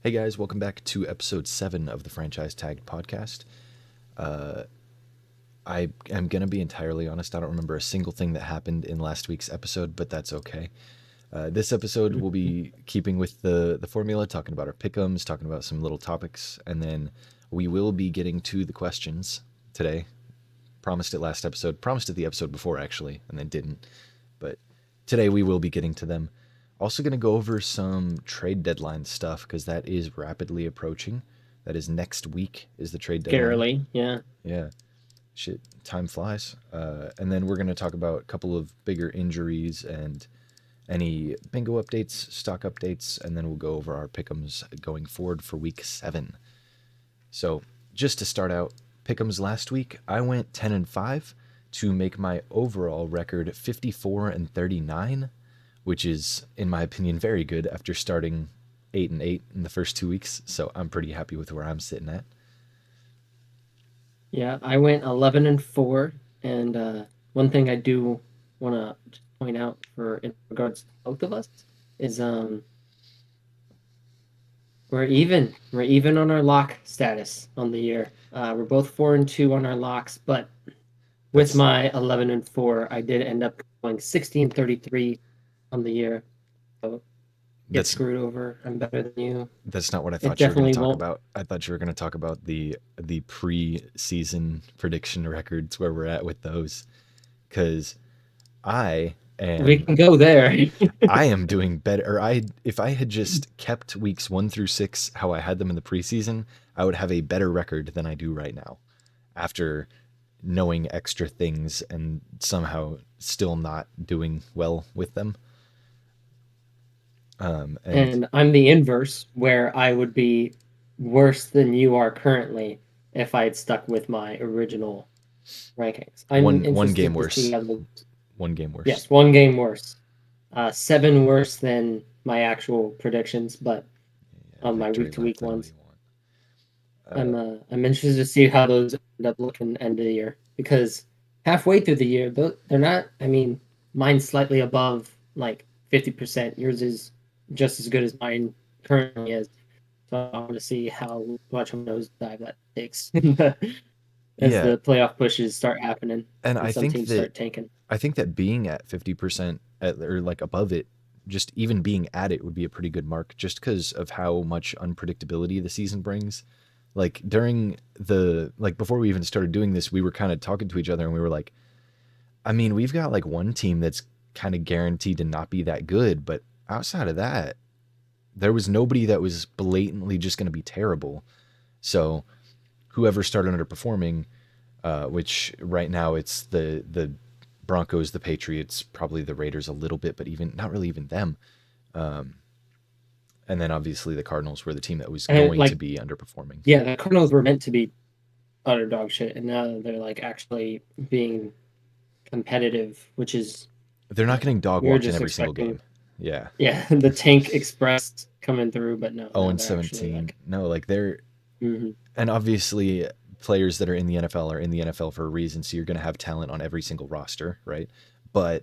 Hey guys, welcome back to episode 7 of the Franchise Tagged podcast. Uh, I am going to be entirely honest. I don't remember a single thing that happened in last week's episode, but that's okay. This episode will be keeping with the formula, talking about our pick'ems, talking about some little topics, and then we will be getting to the questions today. Promised it last episode, promised it the episode before actually, and then didn't. But today we will be getting to them. Also going to go over some trade deadline stuff because that is rapidly approaching. That is next week is the trade deadline. Scarily, yeah. Yeah, shit, time flies. And then we're going to talk about a couple of bigger injuries and any bingo updates, stock updates, and then we'll go over our pick'ems going forward for week 7. So just to start out, pick'ems last week, I went 10-5 to make my overall record 54-39, which is, in my opinion, very good after starting 8-8 in the first 2 weeks. So I'm pretty happy with where I'm sitting at. Yeah, I went 11-4, and one thing I do want to point out for in regards to both of us is we're even. We're even on our lock status on the year. We're both 4-2 on our locks, but with That's my 11-4, I did end up going 16-33 on the year. So get that's screwed over. I'm better than you. that's not what I It thought you were going to definitely talk won't. about. I thought you were going to talk about the pre-season prediction records where we're at with those, because I We am can go there. I am doing better. Or if I had just kept weeks 1 through 6 how I had them in the preseason, I would have a better record than I do right now. After knowing extra things and somehow still not doing well with them. And And I'm the inverse, where I would be worse than you are currently if I had stuck with my original rankings. I'm one game interested to see worse. how the One game worse. yes, one game worse, seven worse than my actual predictions, but Yeah, on my victory week to lap. week Then what do ones, you want? I'm interested to see how those end up looking end of the year because halfway through the year they're not. I mean, mine's slightly above like 50%. Yours is just as good as mine currently is. So I want to see how much of a nosedive that takes as Yeah, the playoff pushes start happening and and I some think teams that start tanking. I think that being at 50% or like above it, just even being at it would be a pretty good mark just because of how much unpredictability the season brings. Like during like before we even started doing this, we were kind of talking to each other and we were like, I mean, we've got like one team that's kind of guaranteed to not be that good, but outside of that, there was nobody that was blatantly just going to be terrible. So whoever started underperforming, which right now it's the Broncos, the Patriots, probably the Raiders a little bit, but even not really even them. Um, and then obviously the Cardinals were the team that was And going to like, be underperforming. yeah, the Cardinals were meant to be underdog shit, and now they're like actually being competitive, which is, They're not getting dog we were walked in just every single expecting, game. Yeah. yeah, the Tank Express coming through, but no, 0 now and they're actually 17. like, No, like they're mhm. and obviously players that are in the NFL are in the NFL for a reason, so you're going to have talent on every single roster, right? But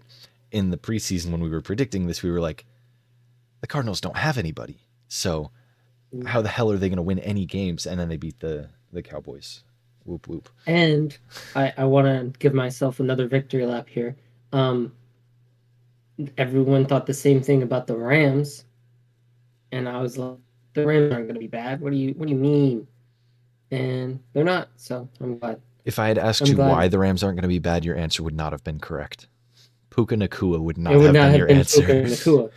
in the preseason when we were predicting this, we were like, the Cardinals don't have anybody. So how the hell are they going to win any games? And then they beat the Cowboys. Whoop whoop. And I want to give myself another victory lap here. Um, Everyone thought the same thing about the Rams, and I was like, the Rams aren't going to be bad. What do you mean? And they're not. So I'm glad. If I had asked I'm you why glad the Rams aren't going to be bad, your answer would not have been correct. Puka Nakua would it not would have not been have your been answer. Puka Nakua.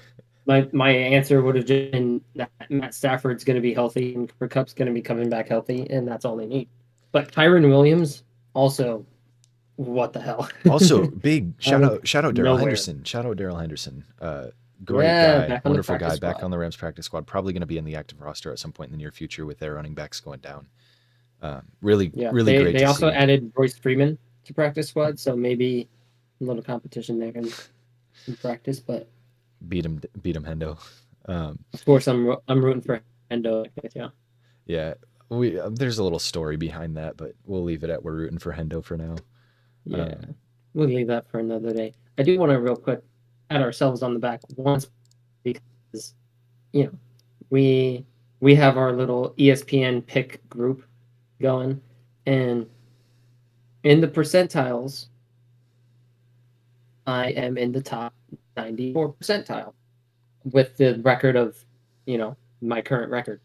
My answer would have just been that Matt Stafford's going to be healthy and Cooper Cup's going to be coming back healthy, and that's all they need. But Kyron Williams also, what the hell? Also, big Out of shout out Daryl nowhere. Henderson. Shout out Daryl Henderson. Great Yeah, guy, back on the wonderful practice guy, back squad. on the Rams practice squad. Probably going to be in the active roster at some point in the near future with their running backs going down. Really, Yeah, really they great they to also see. added Royce Freeman to practice squad, so maybe a little competition there in practice. But Beat him, Hendo. Um, of course, I'm rooting for Endo. Yeah, yeah, we there's a little story behind that, but we'll leave it at we're rooting for Hendo for now. yeah. Um, We'll leave that for another day. I do want to real quick pat ourselves on the back once because you know we we have our little ESPN pick group going, and in the percentiles, I am in the top 94 percentile with the record of, my current record.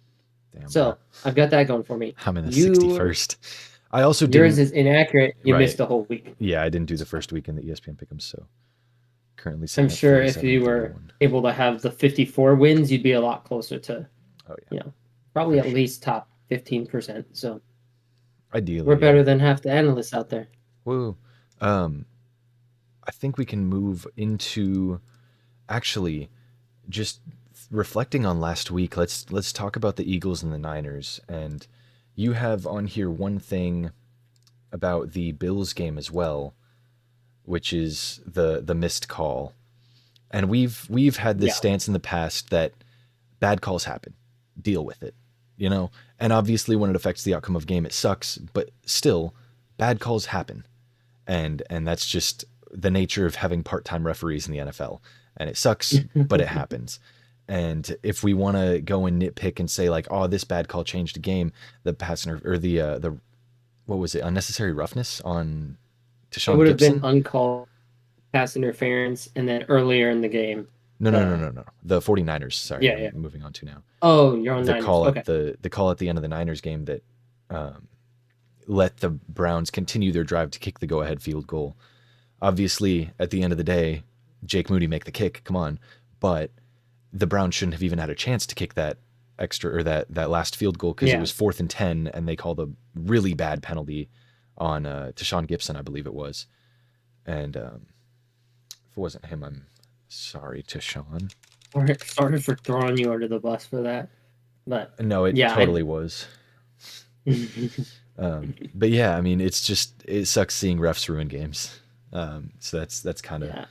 Damn, bro. So I've got that going for me. I'm in the You 61st. I also Yours didn't. is inaccurate. You Right. missed a whole week. Yeah, I didn't do the So first week in the ESPN pick'ems, so currently I'm sitting at sure if 47 you and were 31. able to have the 54 wins, you'd be a lot closer to, Oh yeah, probably for at sure. least top 15%. So we're Ideally, yeah. better than half the analysts out there. Woo. Um, I think we can move into actually just reflecting on last week. Let's talk about the Eagles and the Niners. And you have on here one thing about the Bills game as well, which is the missed call. And we've had this Yeah. stance in the past that bad calls happen. Deal with it, you know? And obviously when it affects the outcome of game it sucks, but still bad calls happen. And that's just the nature of having part-time referees in the NFL. And it sucks, but it happens. And if we want to go and nitpick and say like, oh, this bad call changed the game, the pass or the what was it, unnecessary roughness on It Tashawn would have been Gibson? uncalled pass interference, and then earlier in the game, No, no, no, the no, no. The 49ers. Sorry, yeah, I'm yeah. moving on to now. Oh, you're on The Niners. call at Okay. the call at the end of the Niners game that um, let the Browns continue their drive to kick the go-ahead field goal. Obviously, at the end of the day, Jake Moody make the kick. Come on, but the Browns shouldn't have even had a chance to kick that extra or that last field goal because it Yeah. was 4th and 10, and they called a really bad penalty on Tashawn Gibson, I believe it was. And if it wasn't him, I'm sorry, Tashawn. Sorry for throwing you under the bus for that, but No, it yeah, totally was. But yeah, I mean, it's just it sucks seeing refs ruin games. So that's kind of yeah,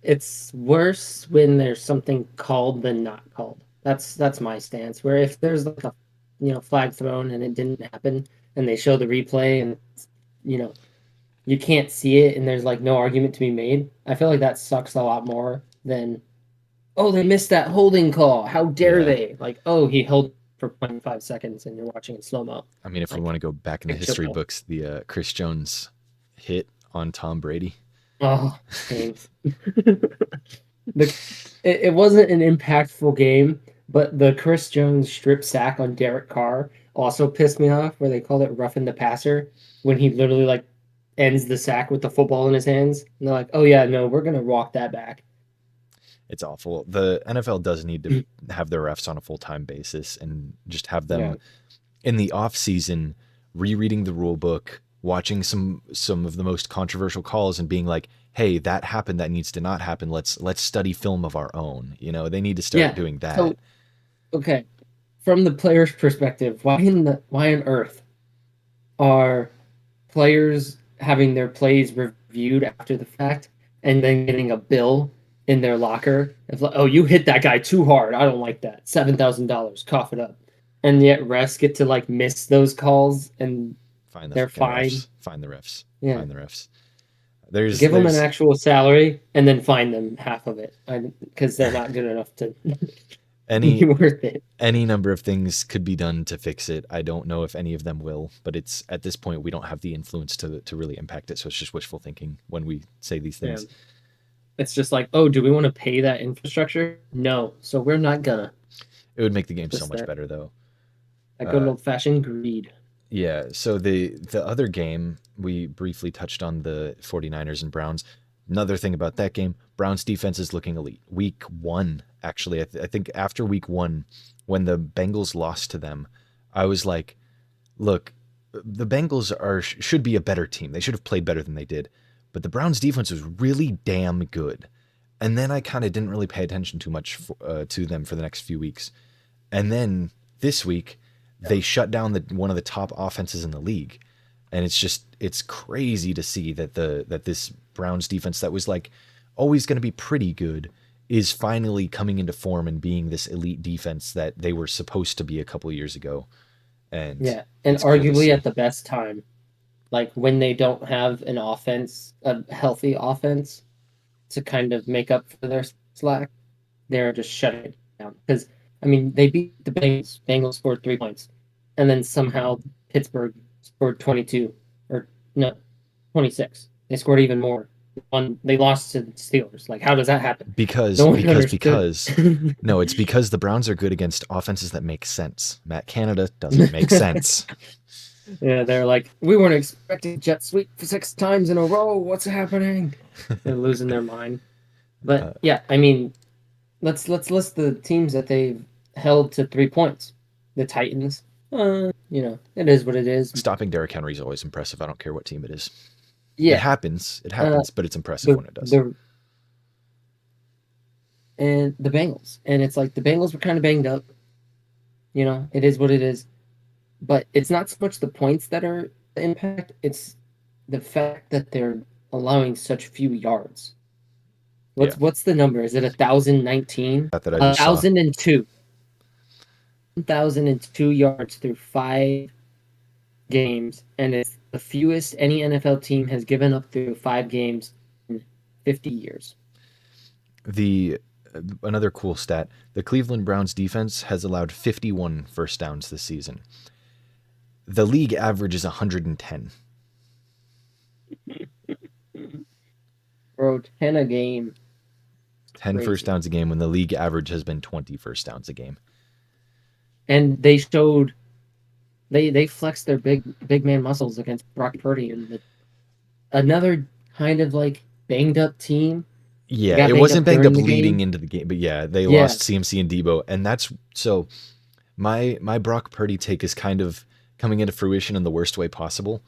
it's worse when there's something called than not called. That's my stance. Where if there's like a flag thrown and it didn't happen, and they show the replay and you know you can't see it and there's like no argument to be made, I feel like that sucks a lot more than, oh, they missed that holding call. How dare yeah. they? Like, oh, he held for 0.5 seconds and you're watching in slow mo. I mean, if we Like, want to go back in the big chill history pill. books, the Chris Jones hit on Tom Brady. Oh, pain. the it wasn't an impactful game, but the Chris Jones strip sack on Derek Carr also pissed me off, where they called it roughing the passer when he literally like ends the sack with the football in his hands. And they're like, "Oh yeah, no, we're gonna walk that back." It's awful. The NFL does need to have their refs on a full time basis and just have Yeah, them in the off season rereading the rule book, watching some of the most controversial calls and being like, "Hey, that happened. That needs to not happen. Let's study film of our own." You know, they need to start yeah. doing that. So okay, from the player's perspective, why on earth are players having their plays reviewed after the fact and then getting a bill in their locker of like, oh, you hit that guy too hard. I don't like that. $7,000. Cough it up. And yet refs get to like miss those calls and Find the they're fucking fine. refs. Find the refs. Yeah. Find the refs. There's Give them an there's actual salary and then fine them half of it because they're not good enough to be any worth it. any number of things could be done to fix it. I don't know if any of them will, but it's at this point we don't have the influence to really impact it. So it's just wishful thinking when we say these Yeah. things. It's just like, oh, do we want to pay that infrastructure? No. So we're not gonna. It would make the game so Just much that better though. good Uh, old fashioned greed. yeah. So the other game we briefly touched on the 49ers and Browns. Another thing about that game, Browns defense is looking elite. Week 1, actually, I think after week 1, when the Bengals lost to them, I was like, look, the Bengals should be a better team. They should have played better than they did. But the Browns defense was really damn good. And then I kind of didn't really pay attention too much to them for the next few weeks. And then this week, they shut down one of the top offenses in the league. And it's crazy to see that this Browns defense that was like always going to be pretty good is finally coming into form and being this elite defense that they were supposed to be a couple years ago. And Yeah, and it's cool to arguably see. at the best time, like when they don't have an offense, a healthy offense, to kind of make up for their slack, they're just shutting it down. Because I mean, they beat the Bengals. Bengals scored 3 points, and then somehow Pittsburgh scored 22 or no 26. They scored even more. They lost to the Steelers. Like, how does that happen? Because No one because understood. because no, it's because the Browns are good against offenses that make sense. Matt Canada doesn't make sense. Yeah, they're like, we weren't expecting jet sweep for 6 times in a row. What's happening? They're losing their mind. But Uh, yeah, I mean, let's list the teams that they've held to 3 points. The Titans. It is what it is. Stopping Derrick Henry is always impressive. I don't care what team it is. It Yeah. happens. It Uh, happens, but it's impressive the when it does. the and the Bengals, and it's like the Bengals were kind of banged up. It is what it is. But it's not so much the points that are the impact; it's the fact that they're allowing such few yards. Yeah, What's the number? Is it 1,019? that I A just saw. thousand and two. 1,002 yards through 5 games, and it's the fewest any NFL team has given up through 5 games in 50 years. The Another cool stat: the Cleveland Browns defense has allowed 51 first downs this season. The league average is 110. Bro, 10 a game. 10 first Crazy. downs a game when the league average has been 20 first downs a game. And they showed they flexed their big man muscles against Brock Purdy and another kind of like banged up team. They Yeah, got it banged wasn't up banged during up the leading game. into the game, but yeah, they Yeah. lost CMC and Debo, and that's so. My Brock Purdy take is kind of coming into fruition in the worst way possible,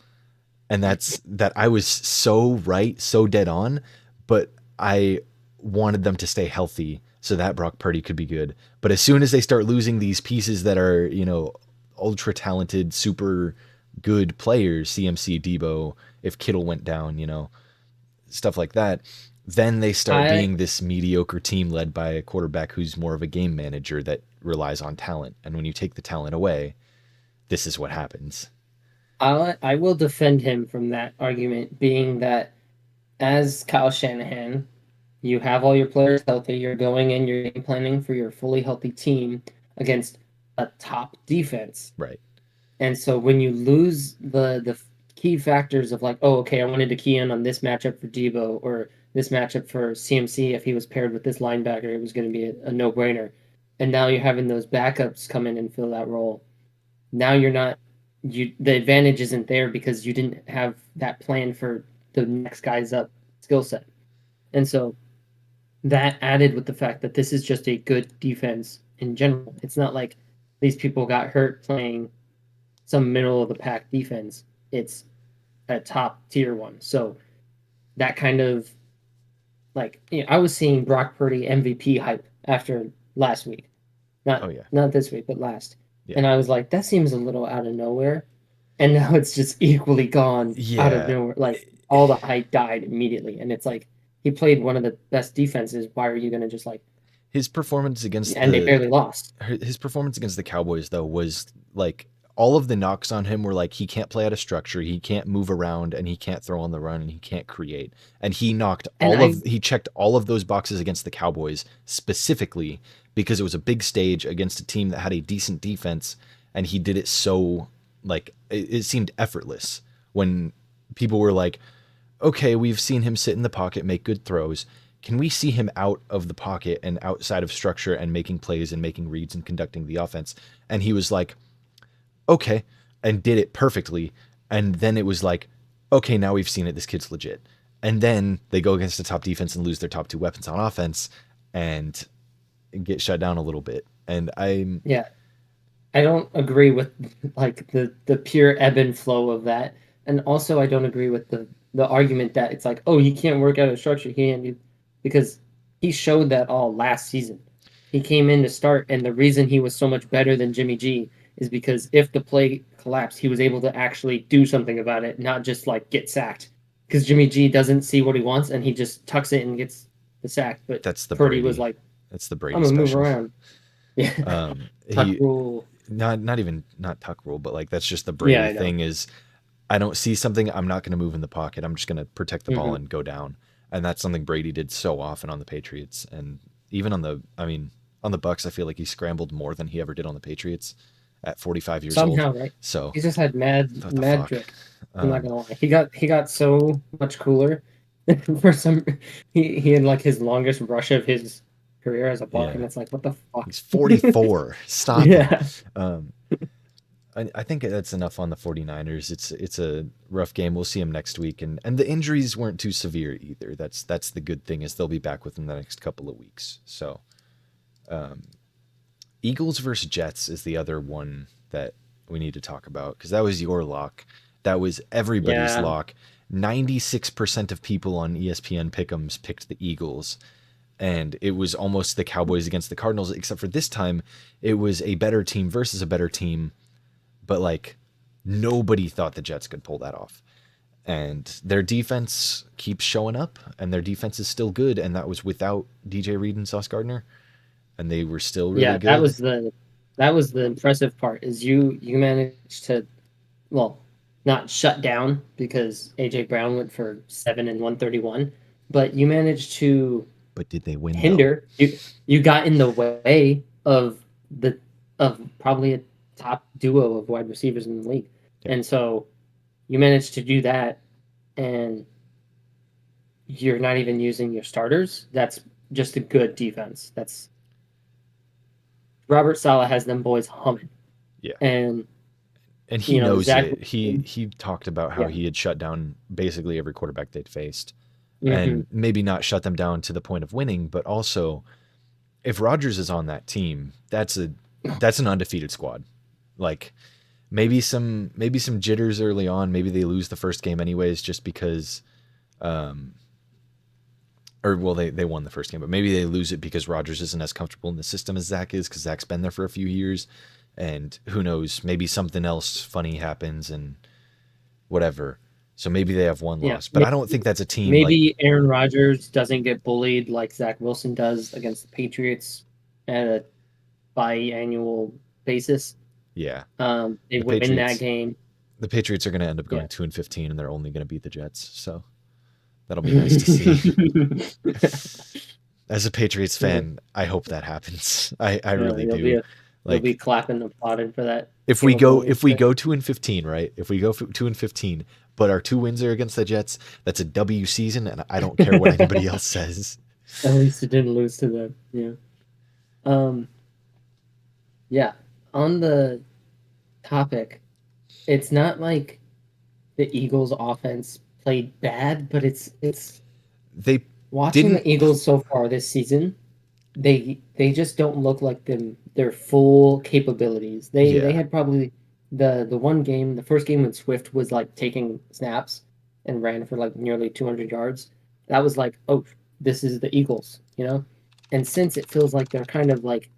and that's that I was so right, so dead on, but I wanted them to stay healthy so that Brock Purdy could be good. But as soon as they start losing these pieces that are, ultra talented, super good players, CMC, Debo, if Kittle went down, stuff like that, then they start I being this mediocre team led by a quarterback who's more of a game manager that relies on talent. And when you take the talent away, this is what happens. I will defend him from that argument, being that as Kyle Shanahan, you have all your players healthy. You're going in, you're game planning for your fully healthy team against a top defense. Right. And so when you lose the key factors of like, oh, okay, I wanted to key in on this matchup for Debo or this matchup for CMC, if he was paired with this linebacker, it was going to be a no brainer. And now you're having those backups come in and fill that role. Now you're not the advantage isn't there because you didn't have that plan for the next guy's up skill set. And so that added with the fact that this is just a good defense in general. It's not like these people got hurt playing some middle of the pack defense. It's a top tier one. So that kind of I was seeing Brock Purdy MVP hype after last week, Oh not yeah. not this week, but last, Yeah. and I was like, that seems a little out of nowhere, and now it's just equally gone out of Yeah. nowhere. Like all the hype died immediately, and it's like he played one of the best defenses. Why are you gonna just like? His performance against And they the barely lost. his performance against the Cowboys though was like all of the knocks on him were like he can't play out of structure, he can't move around, and he can't throw on the run, and he can't create. And And I he checked all of those boxes against the Cowboys specifically because it was a big stage against a team that had a decent defense, and he did it so like it seemed effortless when people were like, okay, we've seen him sit in the pocket, make good throws. Can we see him out of the pocket and outside of structure and making plays and making reads and conducting the offense? And he was like, okay, and did it perfectly. And then it was like, okay, now we've seen it. This kid's legit. And then they go against the top defense and lose their top two weapons on offense and get shut down a little bit. And I'm, Yeah, I don't agree with like the pure ebb and flow of that, and also I don't agree with the argument that it's like, oh, he can't work out a structure, he can't do because he showed that all last season. He came in to start, and the reason he was so much better than Jimmy G is because if the play collapsed, he was able to actually do something about it, not just like get sacked. Because Jimmy G doesn't see what he wants and he just tucks it and gets the sack. But that's the Purdy was Brady. like, That's the I'm Brady gonna move special. around. Yeah, tuck He rule. not even not tuck rule, but like that's just the Yeah, Brady I know. thing is I don't see something, I'm not going to move in the pocket. I'm just going to protect the ball Hmm. and go down. And that's something Brady did so often on the Patriots and even on the, I mean, On the Bucks, I feel like he scrambled more than he ever did on the Patriots at 45 years old. Somehow, right? So He just had what the mad fuck? drip. I'm not Um, gonna lie. He got so much cooler for some. He had like his longest rush of his career as a Buck, yeah, and it's like, what the fuck? he's 44. Stop it. Yeah, Um, I think that's enough on the 49ers. It's a rough game. We'll see him next week, and the injuries weren't too severe either. That's the good thing is they'll be back within the next couple of weeks. So Eagles versus Jets is the other one that we need to talk about because that was your lock. That was everybody's yeah, lock. 96% of people on ESPN Pick'ems picked the Eagles, and it was almost the Cowboys against the Cardinals, except for this time it was a better team versus a better team, but like nobody thought the Jets could pull that off. And their defense keeps showing up, and their defense is still good, and that was without DJ Reed and Sauce Gardner, and they were still really yeah. That good. was the impressive part. Is you managed to, well, not shut down because AJ Brown went for 7 and 131, but you managed to But did they win though? hinder you got in the way the of probably a top duo of wide receivers in the league, Yeah. and so you managed to do that, and you're not even using your starters. That's just a good defense. That's Robert Saleh has them boys humming, Yeah. and And he knows Zach it. He talked about how yeah. he had shut down basically every quarterback they'd faced. Hmm. And maybe not shut them down to the point of winning, but also if Rodgers is on that team, that's an undefeated squad. Like maybe some jitters early on, maybe they lose the first game anyways just because or well they won the first game, but maybe they lose it because Rodgers isn't as comfortable in the system as Zach is because Zach's been there for a few years, and who knows, maybe something else funny happens and whatever. So maybe they have one Yeah, loss, but I don't think that's a team like maybe Aaron Rodgers doesn't get bullied like Zach Wilson does against the Patriots at a biannual basis. yeah They the win that Patriots. game. The Patriots are going to end up Yeah. going 2-15, and they're only going to beat the Jets. So that'll be nice to see. As a Patriots Yeah, fan, I hope that happens. I really you'll do. be Like clapping and applauding for that if we field go goal if we yesterday. go 2-15, right? If we go 2-15, but our two wins are against the Jets, that's a W season, and I don't care what anybody else says. At least it didn't lose to them. Yeah. Um. Yeah. On the topic, it's not like the Eagles' offense played bad, but it's They watching didn't. the Eagles so far this season. They just don't look like them their full capabilities. They Yeah, had probably the one game, the first game when Swift was like taking snaps and ran for like nearly 200 yards. That was like, oh, this is the Eagles, you know? And since it feels like they're kind of like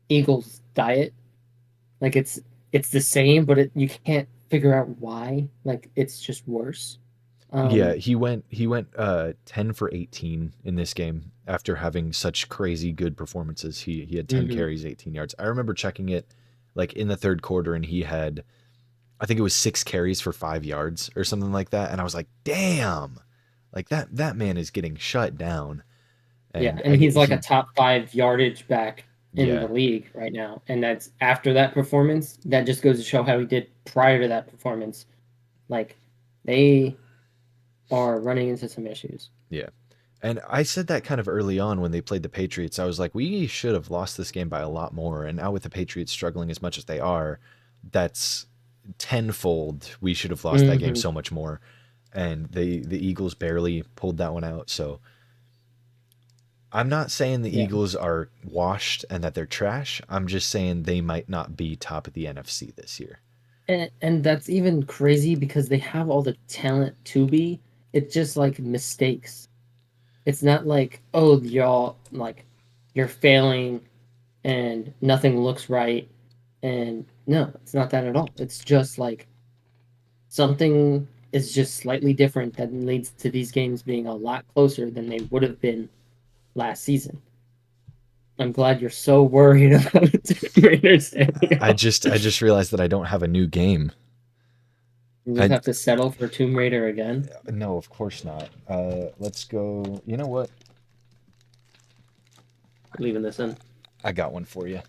Eagles diet, like it's the same, but you can't figure out why. Like it's just worse. yeah. Um, He went 10 for 18 in this game after having such crazy good performances. He had 10 carries, 18 yards. I remember checking it like in the third quarter, and he had I think it was 6 carries for 5 yards or something like that. And I was like, damn, like that man is getting shut down. Yeah, And and he's like a he, top five yardage back in yeah, the league right now. And that's after that performance. That just goes to show how he did prior to that performance. Like they are running into some issues. yeah. And I said that kind of early on when they played the Patriots. I was like, we should have lost this game by a lot more. And now with the Patriots struggling as much as they are, that's tenfold. We should have lost that game Hmm. so much more. And the Eagles barely pulled that one out. So I'm not saying the Yeah. Eagles are washed and that they're trash. I'm just saying they might not be top of the NFC this year. And that's even crazy because they have all the talent to be. It's just like mistakes. It's not like, oh, y'all like you're failing and nothing looks right. And no, it's not that at all. It's just like something is just slightly different that leads to these games being a lot closer than they would have been last season. I'm glad you're so worried about Raiders standing I out. just I just realized that I don't have a new game. You just I have to settle for Tomb Raider again. no, of course not. Let's go. You know what? Leaving this in. I got one for you.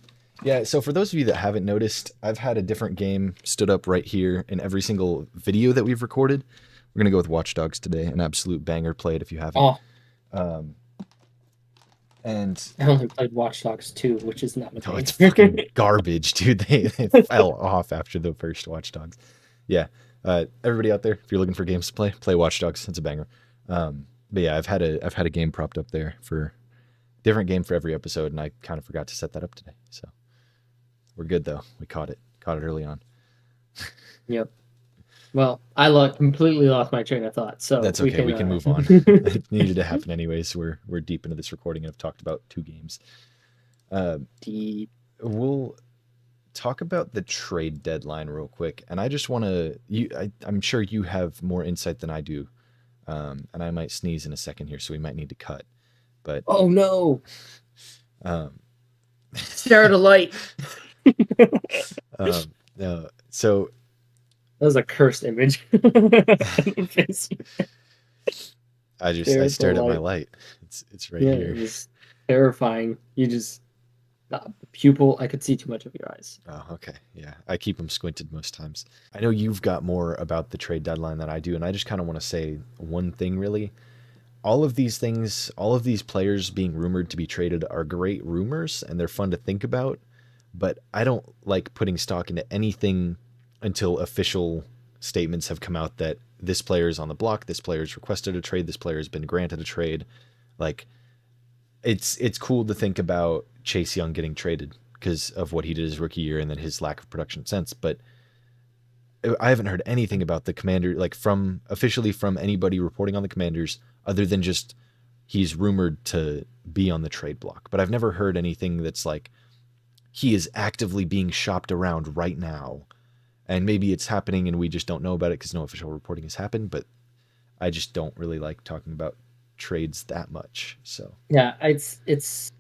Yeah, so for those of you that haven't noticed, I've had a different game stood up right here in every single video that we've recorded. We're going to go with Watch Dogs today, an absolute banger. Play it if you haven't. Oh, Um, and I only played Watch Dogs 2, which is not a oh, it's banger. fucking garbage, dude. They fell off after the first Watch Dogs. Yeah. Everybody out there, if you're looking for games to play Watch Dogs. It's a banger. But yeah, I've had a game propped up there for different game for every episode, and I kind of forgot to set that up today. So we're good though. We caught it early on. Yep. Well, completely lost my train of thought, so That's okay. We can move on. It needed to happen anyways. We're deep into this recording and have talked about 2 games. Deep. We'll talk about the trade deadline real quick, and I just want to. I'm sure you have more insight than I do, and I might sneeze in a second here, so we might need to cut. But Oh no! um, Stare at a light. um, so That was a cursed image. I stared at my light. It's right here. It was terrifying. You just pupil. I could see too much of your eyes. Oh, okay. Yeah. I keep them squinted most times. I know you've got more about the trade deadline than I do, and I just kind of want to say one thing really. All of these things, all of these players being rumored to be traded are great rumors and they're fun to think about, but I don't like putting stock into anything until official statements have come out that this player is on the block, this player has requested a trade, this player has been granted a trade. Like it's cool to think about Chase Young getting traded because of what he did his rookie year and then his lack of production since, but I haven't heard anything about the Commander, like from officially from anybody reporting on the Commanders, other than just he's rumored to be on the trade block. But I've never heard anything that's like he is actively being shopped around right now. And maybe it's happening and we just don't know about it because no official reporting has happened. But I just don't really like talking about trades that much. So yeah, it's.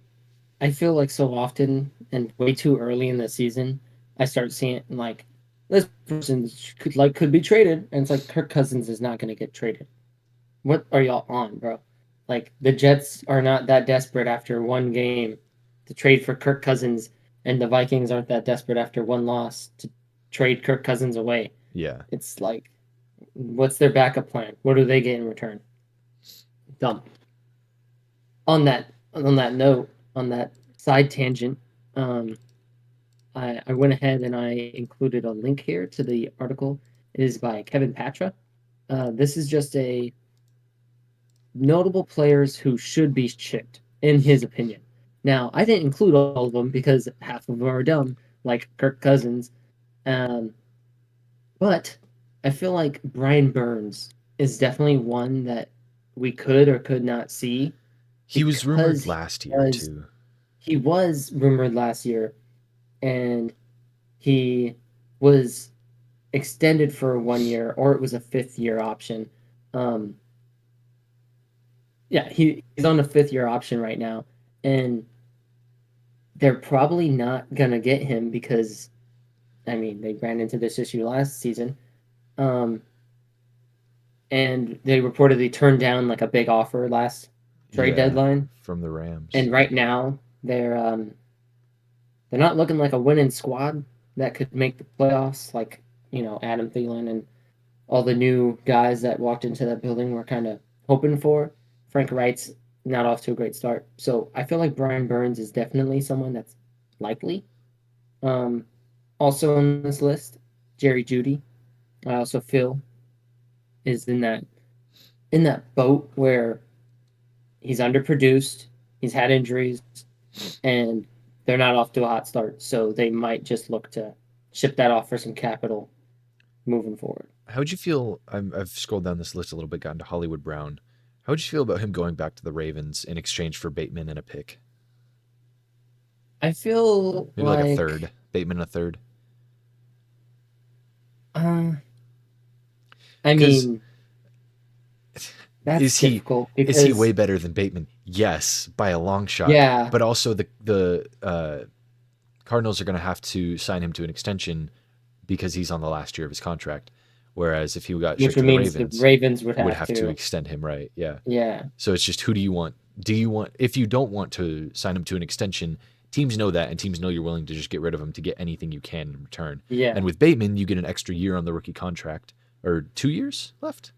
I feel like so often and way too early in the season, I start seeing like this person could be traded, and it's like Kirk Cousins is not going to get traded. What are y'all on, bro? Like the Jets are not that desperate after one game to trade for Kirk Cousins, and the Vikings aren't that desperate after one loss to trade Kirk Cousins away. yeah, It's like, what's their backup plan? What do they get in return? Dumb. On that note, on that side tangent, I went ahead and I included a link here to the article. It is by Kevin Patra. This is just a notable players who should be shipped, in his opinion. Now, I didn't include all of them because half of them are dumb, like Kirk Cousins. But I feel like Brian Burns is definitely one that we could or could not see. he was rumored Because last year too. he was rumored last year, and he was extended for 1 year, or it was a 5th-year option. Yeah, he's on a 5th-year option right now, and they're probably not gonna get him because, I mean, they ran into this issue last season, and they reportedly turned down like a big offer last trade deadline, from the Rams. and right now they're not looking like a winning squad that could make the playoffs. Like, Adam Thielen and all the new guys that walked into that building were kind of hoping for. Frank Wright's not off to a great start. So I feel like Brian Burns is definitely someone that's likely. Also on this list, Jerry Jeudy. I also feel is in that boat where he's underproduced, he's had injuries, and they're not off to a hot start. So they might just look to ship that off for some capital moving forward. How'd you feel? I've scrolled down this list a little bit, gotten to Hollywood Brown. How'd you feel about him going back to the Ravens in exchange for Bateman and a pick? I feel Maybe like a third. Bateman and a third. I 'Cause mean, that's is he difficult is he because way better than Bateman? Yes, by a long shot. yeah, But also the Cardinals are going to have to sign him to an extension because he's on the last year of his contract. Whereas if he got which shipped to the means the Ravens, Ravens would would have have to to. extend him, right? Yeah. Yeah, So it's just who do you want? Do you want if you don't want to sign him to an extension, teams know that, and teams know you're willing to just get rid of him to get anything you can in return. Yeah. And with Bateman, you get an extra year on the rookie contract, or 2 years left,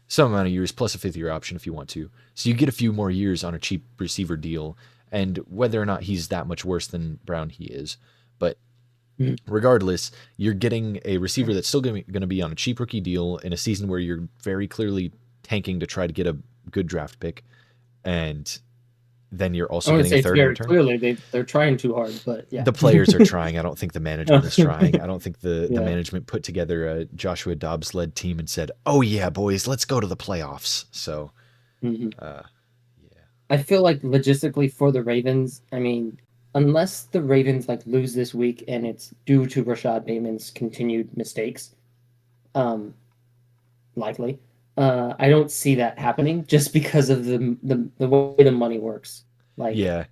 some amount of years plus a fifth year option if you want to. So you get a few more years on a cheap receiver deal. And whether or not he's that much worse than Brown, he is. But Mhm. regardless, you're getting a receiver that's still going to be on a cheap rookie deal in a season where you're very clearly tanking to try to get a good draft pick. And then you're I also wouldn't getting a say it's third in very return. clearly they're trying too hard, but yeah. The players are trying. I don't think the management is trying. I don't think the Yeah. management put together a Joshua Dobbs led team and said, "Oh yeah, boys, let's go to the playoffs." So, Mhm. yeah, I feel like logistically for the Ravens, I mean, unless the Ravens like lose this week and it's due to Rashad Bateman's continued mistakes, um, likely, I don't see that happening just because of the way the money works. Like, yeah,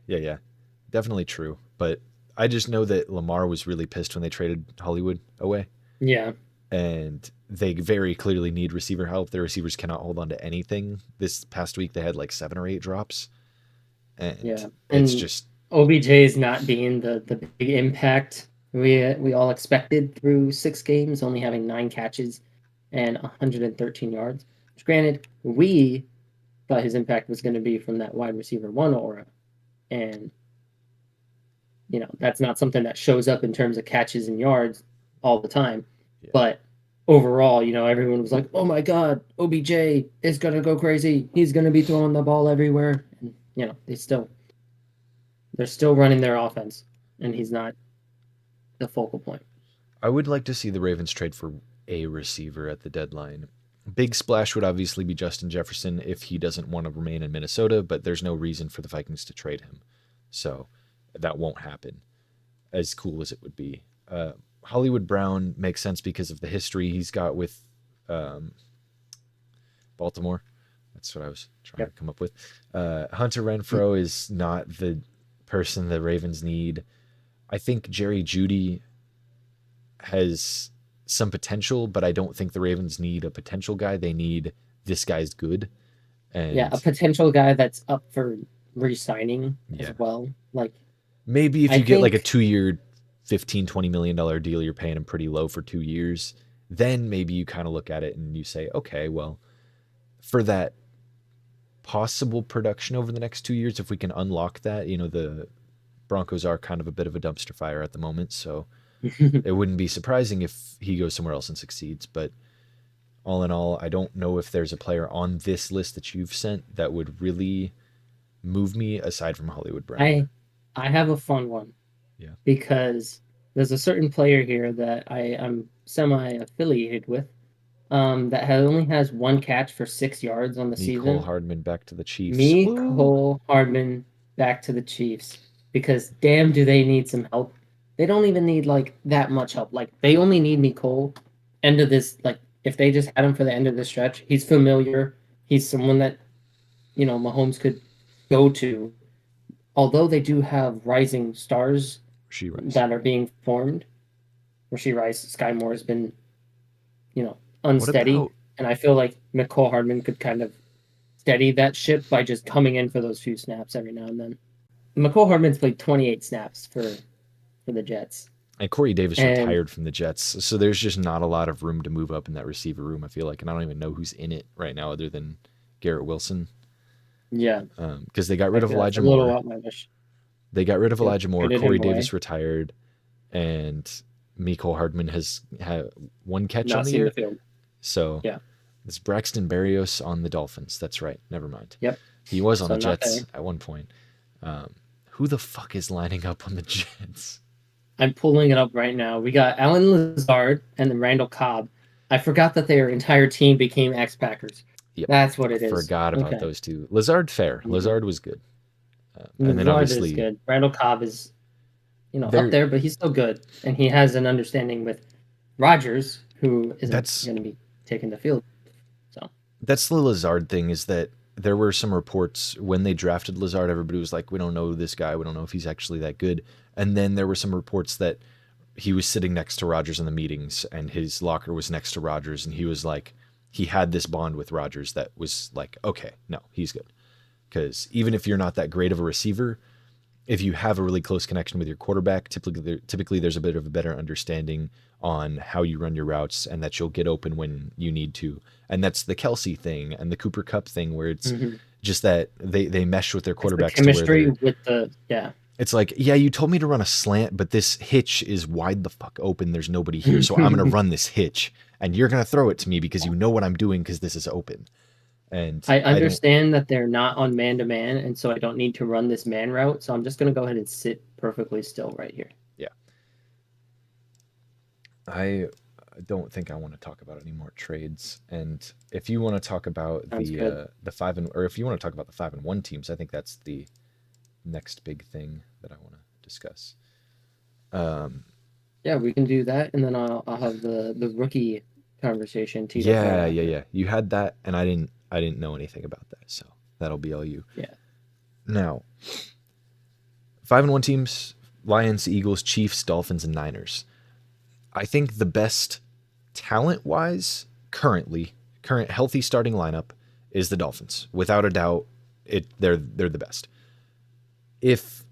definitely true. But I just know that Lamar was really pissed when they traded Hollywood away, yeah, and they very clearly need receiver help. Their receivers cannot hold on to anything. This past week they had like 7 or 8 drops, and yeah, it's and just OBJ is not being the big impact we all expected through 6 games, only having 9 catches and 113 yards. Which, granted, we thought his impact was going to be from that wide receiver one aura, and that's not something that shows up in terms of catches and yards all the time. yeah. But overall, everyone was like, "Oh my God, OBJ is going to go crazy. He's going to be throwing the ball everywhere." And they're still running their offense, and he's not the focal point. I would like to see the Ravens trade for a receiver at the deadline. Big splash would obviously be Justin Jefferson if he doesn't want to remain in Minnesota, but there's no reason for the Vikings to trade him. So that won't happen, as cool as it would be. Hollywood Brown makes sense because of the history he's got with um, Baltimore. That's what I was trying Yep. to come up with. Hunter Renfro is not the person the Ravens need. I think Jerry Jeudy has some potential, but I don't think the Ravens need a potential guy. They need this guy's good. Yeah, a And potential guy that's up for re-signing yeah, as well. Like, maybe if I you get like a think, 2 year, $15-20 million deal, you're paying him pretty low for 2 years. Then maybe you kind of look at it and you say, okay, well, for that possible production over the next 2 years, if we can unlock that, the Broncos are kind of a bit of a dumpster fire at the moment. So it wouldn't be surprising if he goes somewhere else and succeeds. But all in all, I don't know if there's a player on this list that you've sent that would really move me aside from Hollywood Brown. I have a fun one. Yeah. Because there's a certain player here that I am semi-affiliated with, that only has 1 catch for 6 yards on the Cole season. Hardman back to the Chiefs. Me, Woo! Cole Hardman, back to the Chiefs. Because damn, do they need some help? They don't even need like that much help. Like, they only need Cole. End of this, like, if they just had him for the end of the stretch, he's familiar. He's someone that Mahomes could go to. Although they do have rising stars She Rice. that are being formed. Rasheed Rice, Sky Moore has been, What unsteady, about and I feel like McCole Hardman could kind of steady that ship by just coming in for those few snaps every now and then. McCole Hardman's played 28 snaps for the Jets, and Corey Davis and retired from the Jets, so there's just not a lot of room to move up in that receiver room, I feel like, and I don't even know who's in it right now other than Garrett Wilson. yeah, Because they got rid of that's Elijah a little Moore. out my wish. They got rid of Yep, Elijah Moore. traded Corey him Davis away. retired, and Mecole Hardman has had 1 catch on Not the seen the year. field. So Yeah. it's Braxton Berrios on the Dolphins. That's right. Never mind. Yep. He was on So the not Jets there. at one point. Who the fuck is lining up on the Jets? I'm pulling it up right now. We got Alan Lazard and then Randall Cobb. I forgot that their entire team became ex-Packers. Yep. That's what it is. Forgot about Okay. those two. Lazard, fair. Mhm. Lazard was good. And then Lazard is obviously good. Randall Cobb is, up they're there, but he's still good, and he has an understanding with Rodgers, who isn't that's going to be taking the field. So that's the Lazard thing, is that there were some reports when they drafted Lazard, everybody was like, we don't know this guy. We don't know if he's actually that good. And then there were some reports that he was sitting next to Rodgers in the meetings and his locker was next to Rodgers. And he was like, he had this bond with Rodgers that was like, okay, no, he's good. Because even if you're not that great of a receiver, if you have a really close connection with your quarterback, typically there's a bit of a better understanding on how you run your routes and that you'll get open when you need to. And that's the Kelsey thing and the Cooper Cup thing where it's Hmm. just that they mesh with their It's the quarterbacks to where chemistry they're with the yeah. it's like, yeah, you told me to run a slant, but this hitch is wide the fuck open. There's nobody here. So I'm going to run this hitch and you're going to throw it to me because you know what I'm doing because this is open. And I I don't, understand that they're not on man to man, and so I don't need to run this man route. So I'm just gonna go ahead and sit perfectly still right here. yeah, I don't think I want to talk about any more trades. And if you want to talk about Sounds good. the five and, or if you want to talk about the 5-1 teams, I think that's the next big thing that I want to discuss. Um, Yeah, we can do that, and then I'll have the rookie conversation teed up right yeah, yeah, after. yeah. You had that, and I didn't know anything about that, so that'll be all you. Yeah. Now, 5-1 teams: Lions, Eagles, Chiefs, Dolphins, and Niners. I think the best talent wise current healthy starting lineup is the Dolphins. Without a doubt, they're the best. If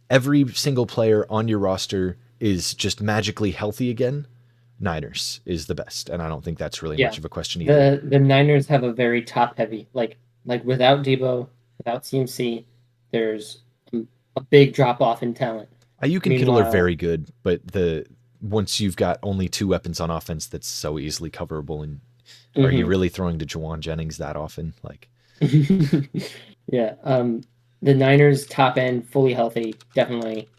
every single player on your roster is just magically healthy again, Niners is the best, and I don't think that's really Yeah. much of a question either. The Niners have a very top heavy. Like without Debo, without CMC, there's a big drop off in talent. Ayuk and Kittle are Meanwhile, very good, but the once you've got only two weapons on offense, that's so easily coverable. And are you mhm. really throwing to Jawan Jennings that often? Like, Yeah, the Niners top end fully healthy, definitely.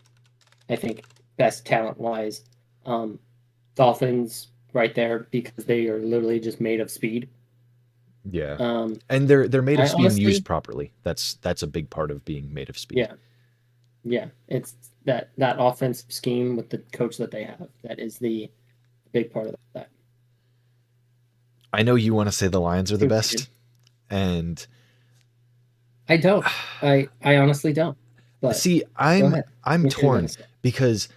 I think best talent wise. Um, Dolphins right there because they are literally just made of speed. yeah, Um, and they're made of I speed and used honestly, properly. That's a big part of being made of speed. yeah, yeah, it's that offensive scheme with the coach that they have that is the big part of that. I know you want to say the Lions are the See what they did. best, and I don't. I honestly don't. But see, go ahead. I'm I'm sure you're gonna torn say because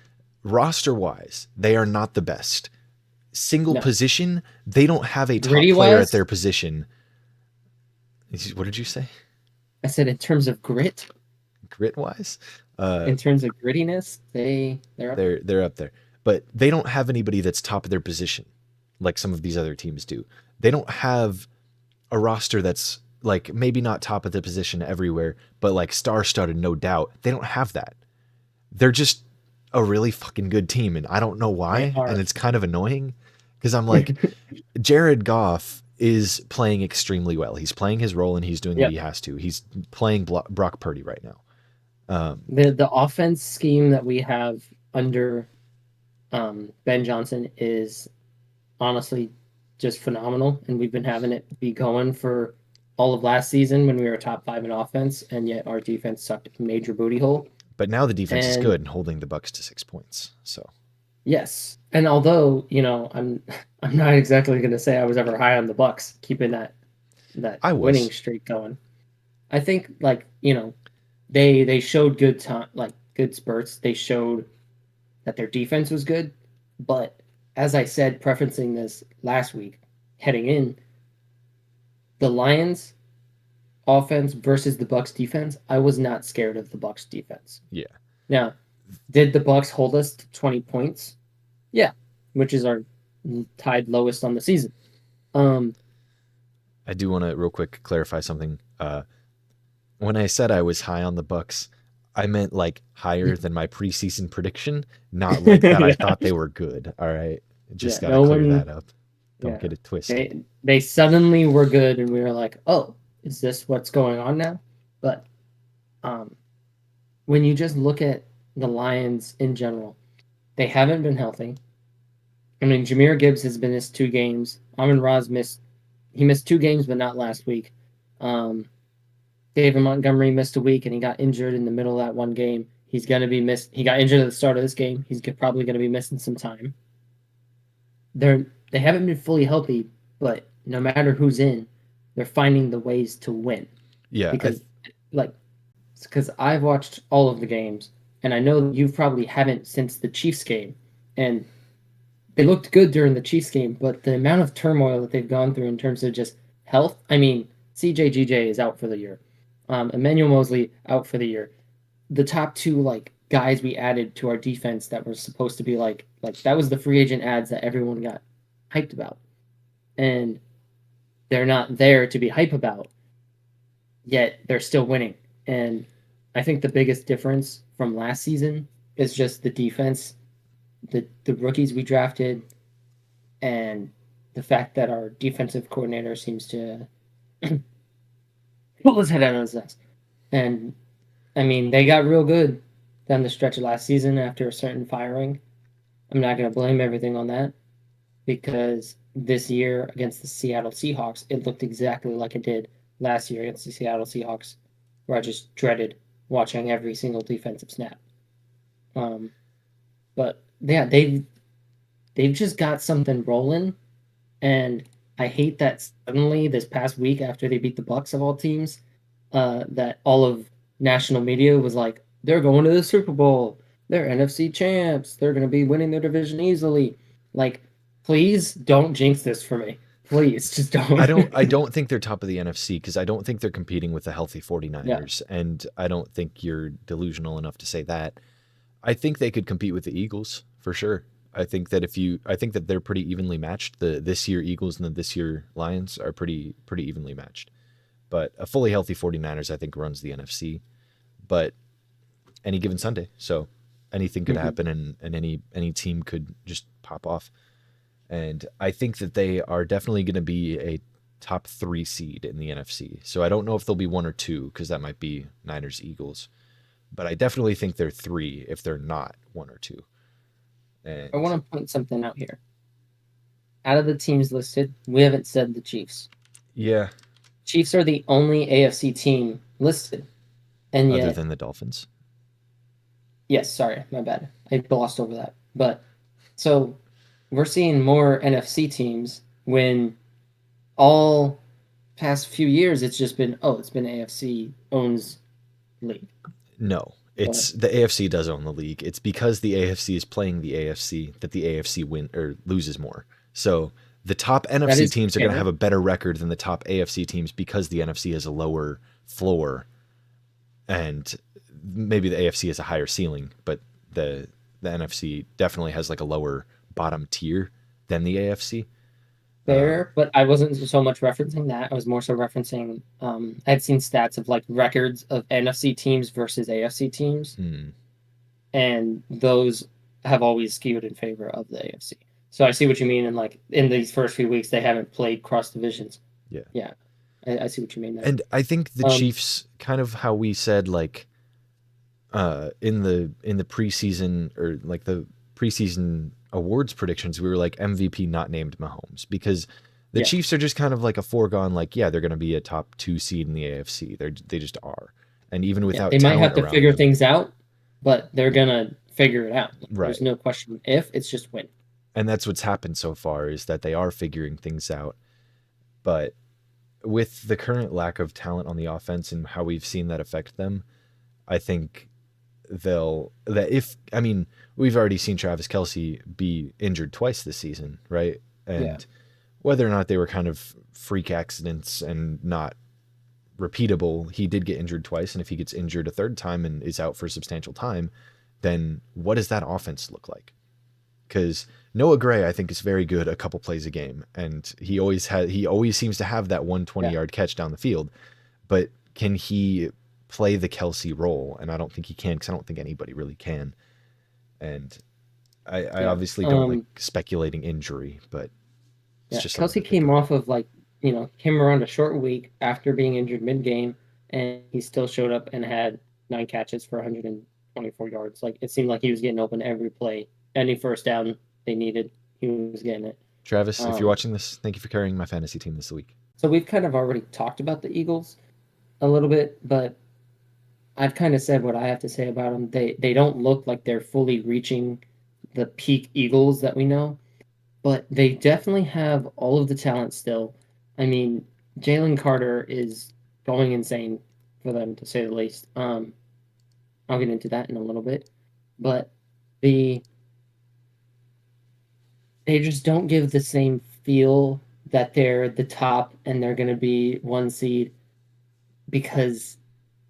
roster wise, they are not the best. Single no. position, they don't have a top Gritty player at wise, their position. What did you say? I said in terms of grit, Grit wise, uh, in terms of grittiness, they're up there. they're up there, but they don't have anybody that's top of their position like some of these other teams do. They don't have a roster that's like maybe not top of the position everywhere, but like star-studded, no doubt. They don't have that. They're just a really fucking good team, and I don't know They why, and are. it's kind of annoying because I'm like, Jared Goff is playing extremely well. He's playing his role and he's doing what Yep. he has to. He's playing Brock Purdy right now. The offense scheme that we have under Ben Johnson is honestly just phenomenal, and we've been having it be going for all of last season when we were top five in offense, and yet our defense sucked a major booty hole. But now the defense is And good and holding the Bucks to 6 points. So yes, and although I'm I'm not exactly going to say I was ever high on the Bucks keeping that I winning was. streak going. I think they showed good time, like good spurts. They showed that their defense was good, but as I said, preferencing this last week, heading in, the Lions offense versus the Bucks defense, I was not scared of the Bucks defense. Yeah. Now, did the Bucks hold us to 20 points? Yeah, which is our tied lowest on the season. Um, I do want to real quick clarify something. When I said I was high on the Bucks, I meant like higher than my preseason prediction, not like that I yeah, thought they were good. All right. yeah, Just got to no clear one, that up. Don't yeah, get it twisted. they suddenly were good, and we were like, oh, is this what's going on now? But um, when you just look at the Lions in general, they haven't been healthy. I mean, Jameer Gibbs has been missed 2 games. Amon Ra's missed 2 games, but not last week. Um, David Montgomery missed a week, and he got injured in the middle of that one game. He's going to be missed. He got injured at the start of this game. He's probably going to be missing some time. They haven't been fully healthy, but no matter who's in, they're finding the ways to win Yeah. because like because I've watched all of the games, and I know that you probably haven't since the Chiefs game, and they looked good during the Chiefs game, but the amount of turmoil that they've gone through in terms of just health. I mean, CJGJ is out for the year. Emmanuel Mosley out for the year. the top two like guys we added to our defense that were supposed to be like that was the free agent ads that everyone got hyped about, and they're not there to be hype about, yet they're still winning. And I think the biggest difference from last season is just the defense, the rookies we drafted, and the fact that our defensive coordinator seems to pull his head out of his ass. And I mean, they got real good down the stretch of last season after a certain firing. I'm not going to blame everything on that because this year against the Seattle Seahawks, it looked exactly like it did last year against the Seattle Seahawks, where I just dreaded watching every single defensive snap. Um, but yeah, they've just got something rolling, and I hate that suddenly this past week after they beat the Bucks of all teams, that all of national media was like, they're going to the Super Bowl, they're NFC champs, they're going to be winning their division easily. Like, please don't jinx this for me. Please, just I don't. don't I don't think they're top of the NFC because I don't think they're competing with the healthy Yeah. 49ers, and I don't think you're delusional enough to say that. I think they could compete with the Eagles for sure. I think that they're pretty evenly matched. The this year Eagles and the this year Lions are pretty evenly matched. But a fully healthy 49ers I think runs the NFC, but any given Sunday. So anything could Mhm. happen, and any team could just pop off. And I think that they are definitely going to be a top 3 seed in the NFC. So I don't know if they'll be 1 or 2 because that might be Niners Eagles, but I definitely think they're 3 if they're not 1 or 2. I And want to point something out here. Out of the teams listed, we haven't said the Chiefs. yeah, Chiefs are the only AFC team listed, and other yet, than the Dolphins. yes, sorry, my bad. I glossed over that. But so we're seeing more NFC teams when all past few years it's just been, oh, it's been AFC owns league. No, But it's the AFC does own the league. It's because the AFC is playing the AFC that the AFC win or loses more. So the top that NFC is teams are going to fair. have a better record than the top AFC teams because the NFC has a lower floor, and maybe the AFC has a higher ceiling, but the NFC definitely has like a lower bottom tier than the AFC. Fair, but I wasn't so much referencing that. I was more so referencing I had seen stats of like records of NFC teams versus AFC teams, Hmm. and those have always skewed in favor of the AFC. So I see what you mean, and like in these first few weeks they haven't played cross divisions. Yeah. Yeah, I see what you mean there. And I think the Um, Chiefs, kind of how we said, like in the preseason, or like the preseason awards predictions, we were like MVP not named Mahomes because the yeah, Chiefs are just kind of like a foregone, like, yeah, they're going to be a top 2 seed in the AFC. They just are. And even yeah, without they might talent have to around figure them. things out, but they're gonna figure it out. There's Right. no question if it's just when. And that's what's happened so far, is that they are figuring things out. But with the current lack of talent on the offense and how we've seen that affect them, I think they'll that if I mean, we've already seen Travis Kelsey be injured twice this season, right? Yeah, And whether or not they were kind of freak accidents and not repeatable, he did get injured twice, and if he gets injured a third time and is out for substantial time, then what does that offense look like? Because Noah Gray, I think, is very good a couple plays a game, and he always seems to have that 120 yeah, yard catch down the field. But can he play the Kelsey role? And I don't think he can, because I don't think anybody really can. And I yeah. obviously don't like speculating injury, but it's Yeah, just something Kelsey to think came of. off of like, came around a short week after being injured mid game, and he still showed up and had 9 catches for 124 yards. Like it seemed like he was getting open every play. Any first down they needed, he was getting it. Travis, if you're Um, watching this, thank you for carrying my fantasy team this week. so we've kind of already talked about the Eagles a little bit, but I've kind of said what I have to say about them. They don't look like they're fully reaching the peak Eagles that we know, but they definitely have all of the talent still. I mean, Jalen Carter is going insane for them to say the least. I'll get into that in a little bit, but the they just don't give the same feel that they're the top and they're going to be one seed because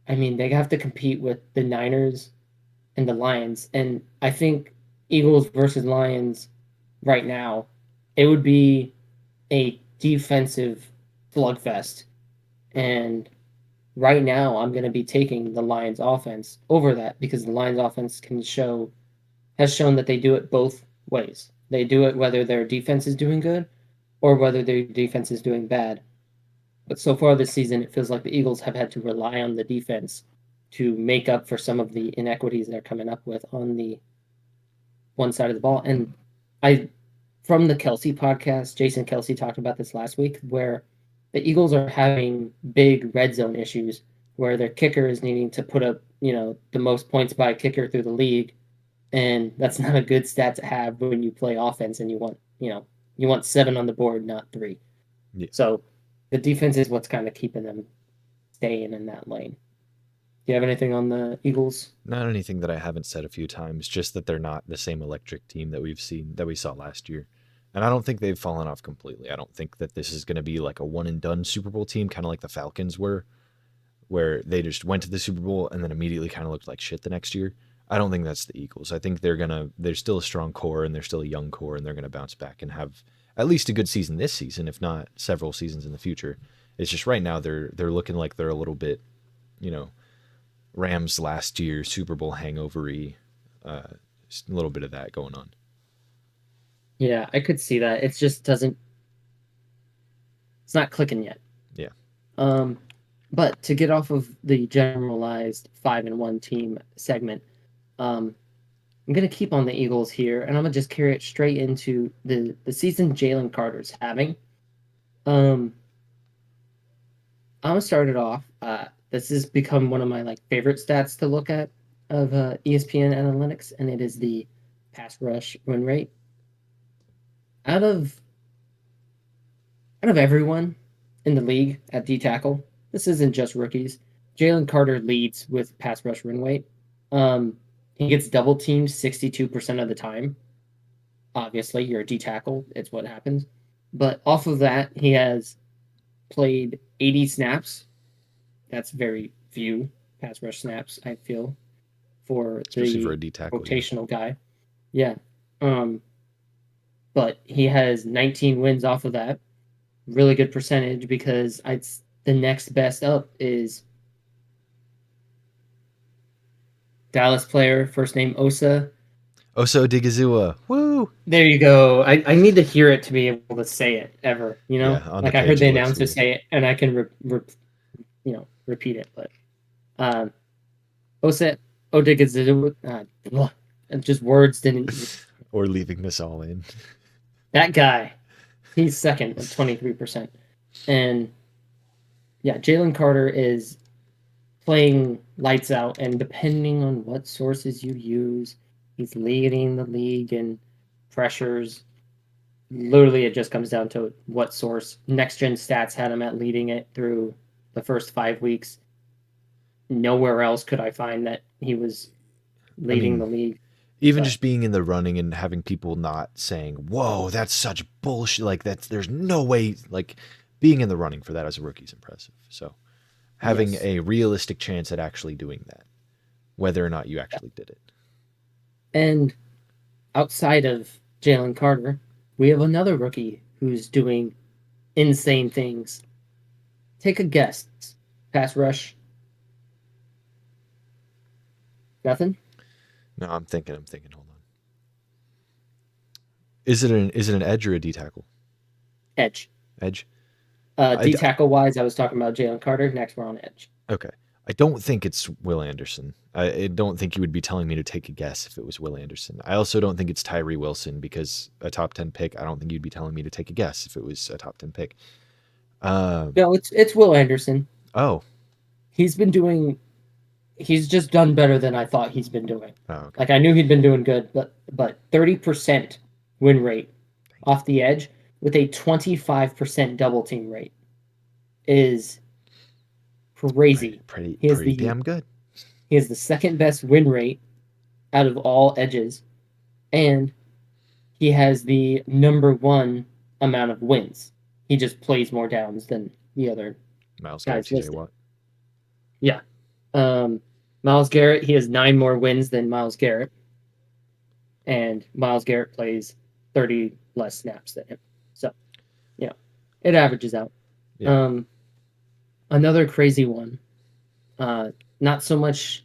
I mean, they have to compete with the Niners and the Lions. And I think Eagles versus Lions right now, it would be a defensive slugfest. And right now, I'm going to be taking the Lions offense over that because the Lions offense has shown that they do it both ways. They do it whether their defense is doing good or whether their defense is doing bad. But so far this season, it feels like the Eagles have had to rely on the defense to make up for some of the inequities they're coming up with on the one side of the ball. And I, from the Kelsey podcast, Jason Kelsey talked about this last week, where the Eagles are having big red zone issues where their kicker is needing to put up, the most points by kicker through the league. And that's not a good stat to have when you play offense and you want 7 on the board, not 3. Yeah. So the defense is what's kind of keeping them staying in that lane. Do you have anything on the Eagles? Not anything that I haven't said a few times, just that they're not the same electric team that we saw last year. And I don't think they've fallen off completely. I don't think that this is going to be like a one and done Super Bowl team, kind of like the Falcons were, where they just went to the Super Bowl and then immediately kind of looked like shit the next year. I don't think that's the Eagles. I think they're still a strong core and they're still a young core and they're gonna bounce back and have at least a good season this season, if not several seasons in the future. It's just right now they're looking like they're a little bit, you know, Rams last year Super Bowl hangovery, just a little bit of that going on. Yeah, I could see that. It just doesn't. It's not clicking yet. Yeah. Um, but to get off of the generalized 5-1 team segment, I'm gonna keep on the Eagles here, and I'm gonna just carry it straight into the season Jalen Carter's having. Um, I'm gonna start it off. This has become one of my favorite stats to look at of ESPN analytics, and it is the pass rush win rate. Out of everyone in the league at D tackle, this isn't just rookies. Jalen Carter leads with pass rush win rate. He gets double teamed 62% of the time. Obviously, you're a D tackle, it's what happens. But off of that, he has played 80 snaps. That's very few pass rush snaps, I feel, for Especially for the a D tackle. rotational guy. Yeah. But he has 19 wins off of that. Really good percentage because the next best up is Dallas player, first name Osa. Oso Digizua. Woo! There you go. I need to hear it to be able to say it ever. Yeah, on the I heard page the it looks announcer weird. say it, and I can repeat it. But Osa Odigizua, just words didn't. Or leaving this all in. That guy, he's second at 23%, and yeah, Jalen Carter is playing lights out, and depending on what sources you use, he's leading the league in pressures. Literally, it just comes down to what source. Next Gen Stats had him at leading it through the first 5 weeks. Nowhere else could I find that he was leading the league. Even just being in the running and having people not saying, "Whoa, that's such bullshit!" Like there's no way. Like being in the running for that as a rookie is impressive. So having a realistic chance at actually doing that, whether or not you actually did it. And outside of Jalen Carter, we have another rookie who's doing insane things. Take a guess. Pass rush. Nothing? No, I'm thinking. Hold on. Is it an edge or a D tackle? Edge. Edge. D tackle wise, I was talking about Jalen Carter. Next, we're on edge. Okay. I don't think it's Will Anderson. I don't think you would be telling me to take a guess if it was Will Anderson. I also don't think it's Tyree Wilson because a top 10 pick. I don't think you'd be telling me to take a guess if it was a top 10 pick. No, it's Will Anderson. Oh. He's just done better than I thought he's been doing. Oh, okay. I knew he'd been doing good, but 30% win rate off the edge with a 25% double team rate is crazy. Pretty damn good. He has the second best win rate out of all edges, and he has the number 1 amount of wins. He just plays more downs than the other Miles guys TJ listed. Watt. Yeah. Miles Garrett, he has 9 more wins than Miles Garrett, and Miles Garrett plays 30 less snaps than him. So, you know, it averages out. Yeah. Um, Another crazy one. Not so much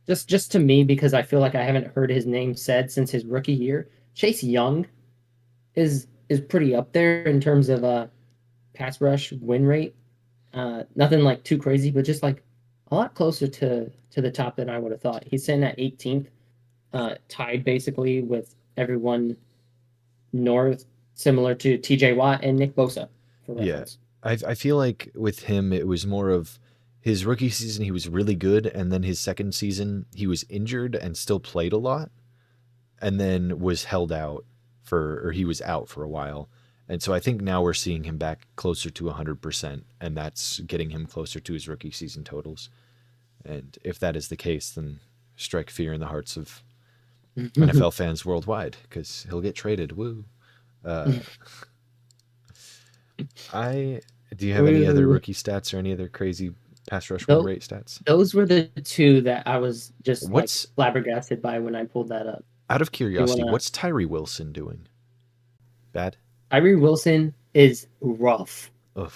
just to me because I feel like I haven't heard his name said since his rookie year. Chase Young is pretty up there in terms of pass rush win rate. Nothing like too crazy, but just like a lot closer to the top than I would have thought. He's sitting at 18th, tied basically with everyone north, similar to T.J. Watt and Nick Bosa, for Yeah. reference. I feel like with him, it was more of his rookie season, he was really good. And then his second season, he was injured and still played a lot and then was held out or he was out for a while. And so I think now we're seeing him back closer to 100%, and that's getting him closer to his rookie season totals. And if that is the case, then strike fear in the hearts of NFL fans worldwide because he'll get traded. Woo. Uh, I do you have any other Woo. rookie stats or any other crazy pass rush win Those, rate stats? those were the two that I was just like What's flabbergasted by when I pulled that up. out of Do you curiosity, wanna? what's Tyree Wilson doing? Bad? Tyree Wilson is rough. Ugh.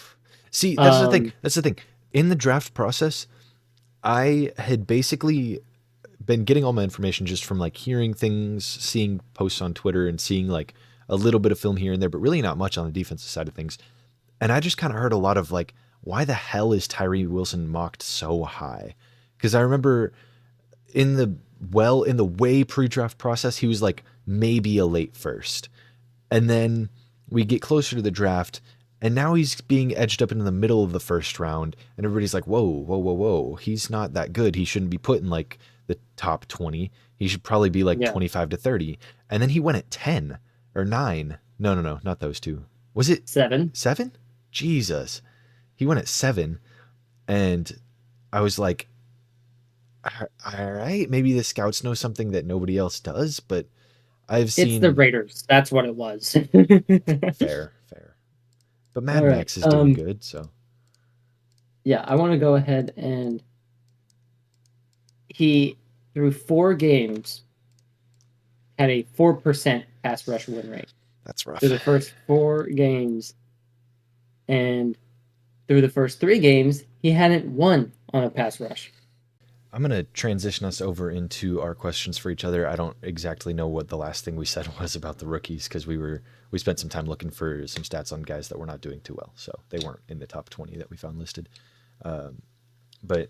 See, that's the thing. Um, That's the thing. In the draft process, I had basically been getting all my information just from like hearing things, seeing posts on Twitter, and seeing like a little bit of film here and there, but really not much on the defensive side of things. And I just kind of heard a lot of like, why the hell is Tyree Wilson mocked so high? Because I remember in the way pre-draft process, he was like maybe a late first. And then we get closer to the draft, and now he's being edged up into the middle of the first round, and everybody's like, whoa, whoa, whoa, whoa. He's not that good. He shouldn't be put in like the top 20. He should probably be like yeah, 25 to 30. And then he went at 10 or 9. No, no, no, not those two. Was it 7. 7? Jesus. He went at 7, and I was like, all right, maybe the scouts know something that nobody else does, but I've It's the seen Raiders. That's what it was. fair, fair. But Mad All right. Max is doing good, so Yeah, I want to go ahead and he through 4 games had a 4% pass rush win rate that's rough. through the first 4 games, and through the first 3 games he hadn't won on a pass rush. I'm going to transition us over into our questions for each other. I don't exactly know what the last thing we said was about the rookies because we spent some time looking for some stats on guys that were not doing too well, so they weren't in the top 20 that we found listed. But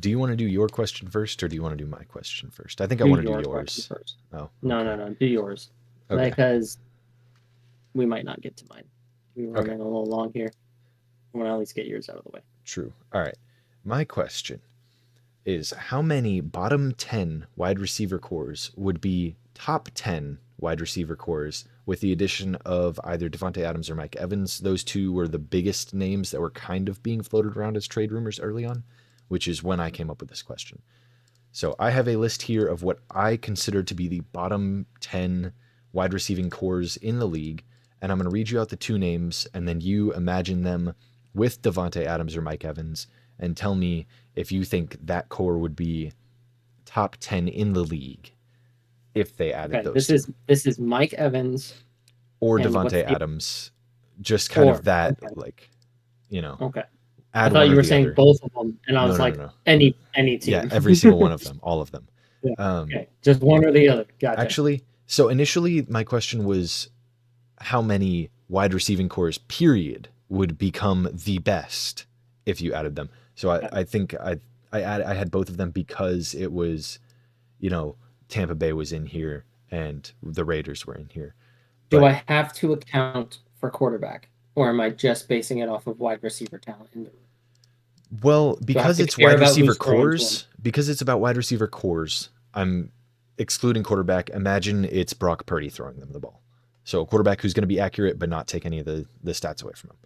do you want to do your question first, or do you want to do my question first? I think I Do want to do your question yours. first. Oh, No, okay. no, no. Do yours Okay. because we might not get to mine. We're Okay. running a little long here. I want to at least get yours out of the way. True. All right. My question is how many bottom 10 wide receiver cores would be top 10 wide receiver cores with the addition of either Devontae Adams or Mike Evans? Those two were the biggest names that were kind of being floated around as trade rumors early on, which is when I came up with this question. So I have a list here of what I consider to be the bottom 10 wide receiving cores in the league, and I'm going to read you out the two names, and then you imagine them with Devontae Adams or Mike Evans, and tell me if you think that core would be top 10 in the league if they added Okay, those two. this is Mike Evans Or and what's Devontae the Adams, just kind of or that, okay. like, you know, Okay. I add thought one you or were the saying other. both of them, and I No, was no, no, like, no. any Yeah, team. every single one of them, all of them. Yeah. Okay, just one or the other. Gotcha. Actually, so initially my question was how many wide receiving cores, period, would become the best if you added them. So Okay. I think I had both of them because it was, you know, Tampa Bay was in here and the Raiders were in here. Do But I have to account for quarterback, or am I just basing it off of wide receiver talent in the room? well, Do I have because to it's care wide about receiver who's throwing to him? cores, because it's about wide receiver cores, I'm excluding quarterback. Imagine it's Brock Purdy throwing them the ball. So a quarterback who's going to be accurate but not take any of the stats away from him.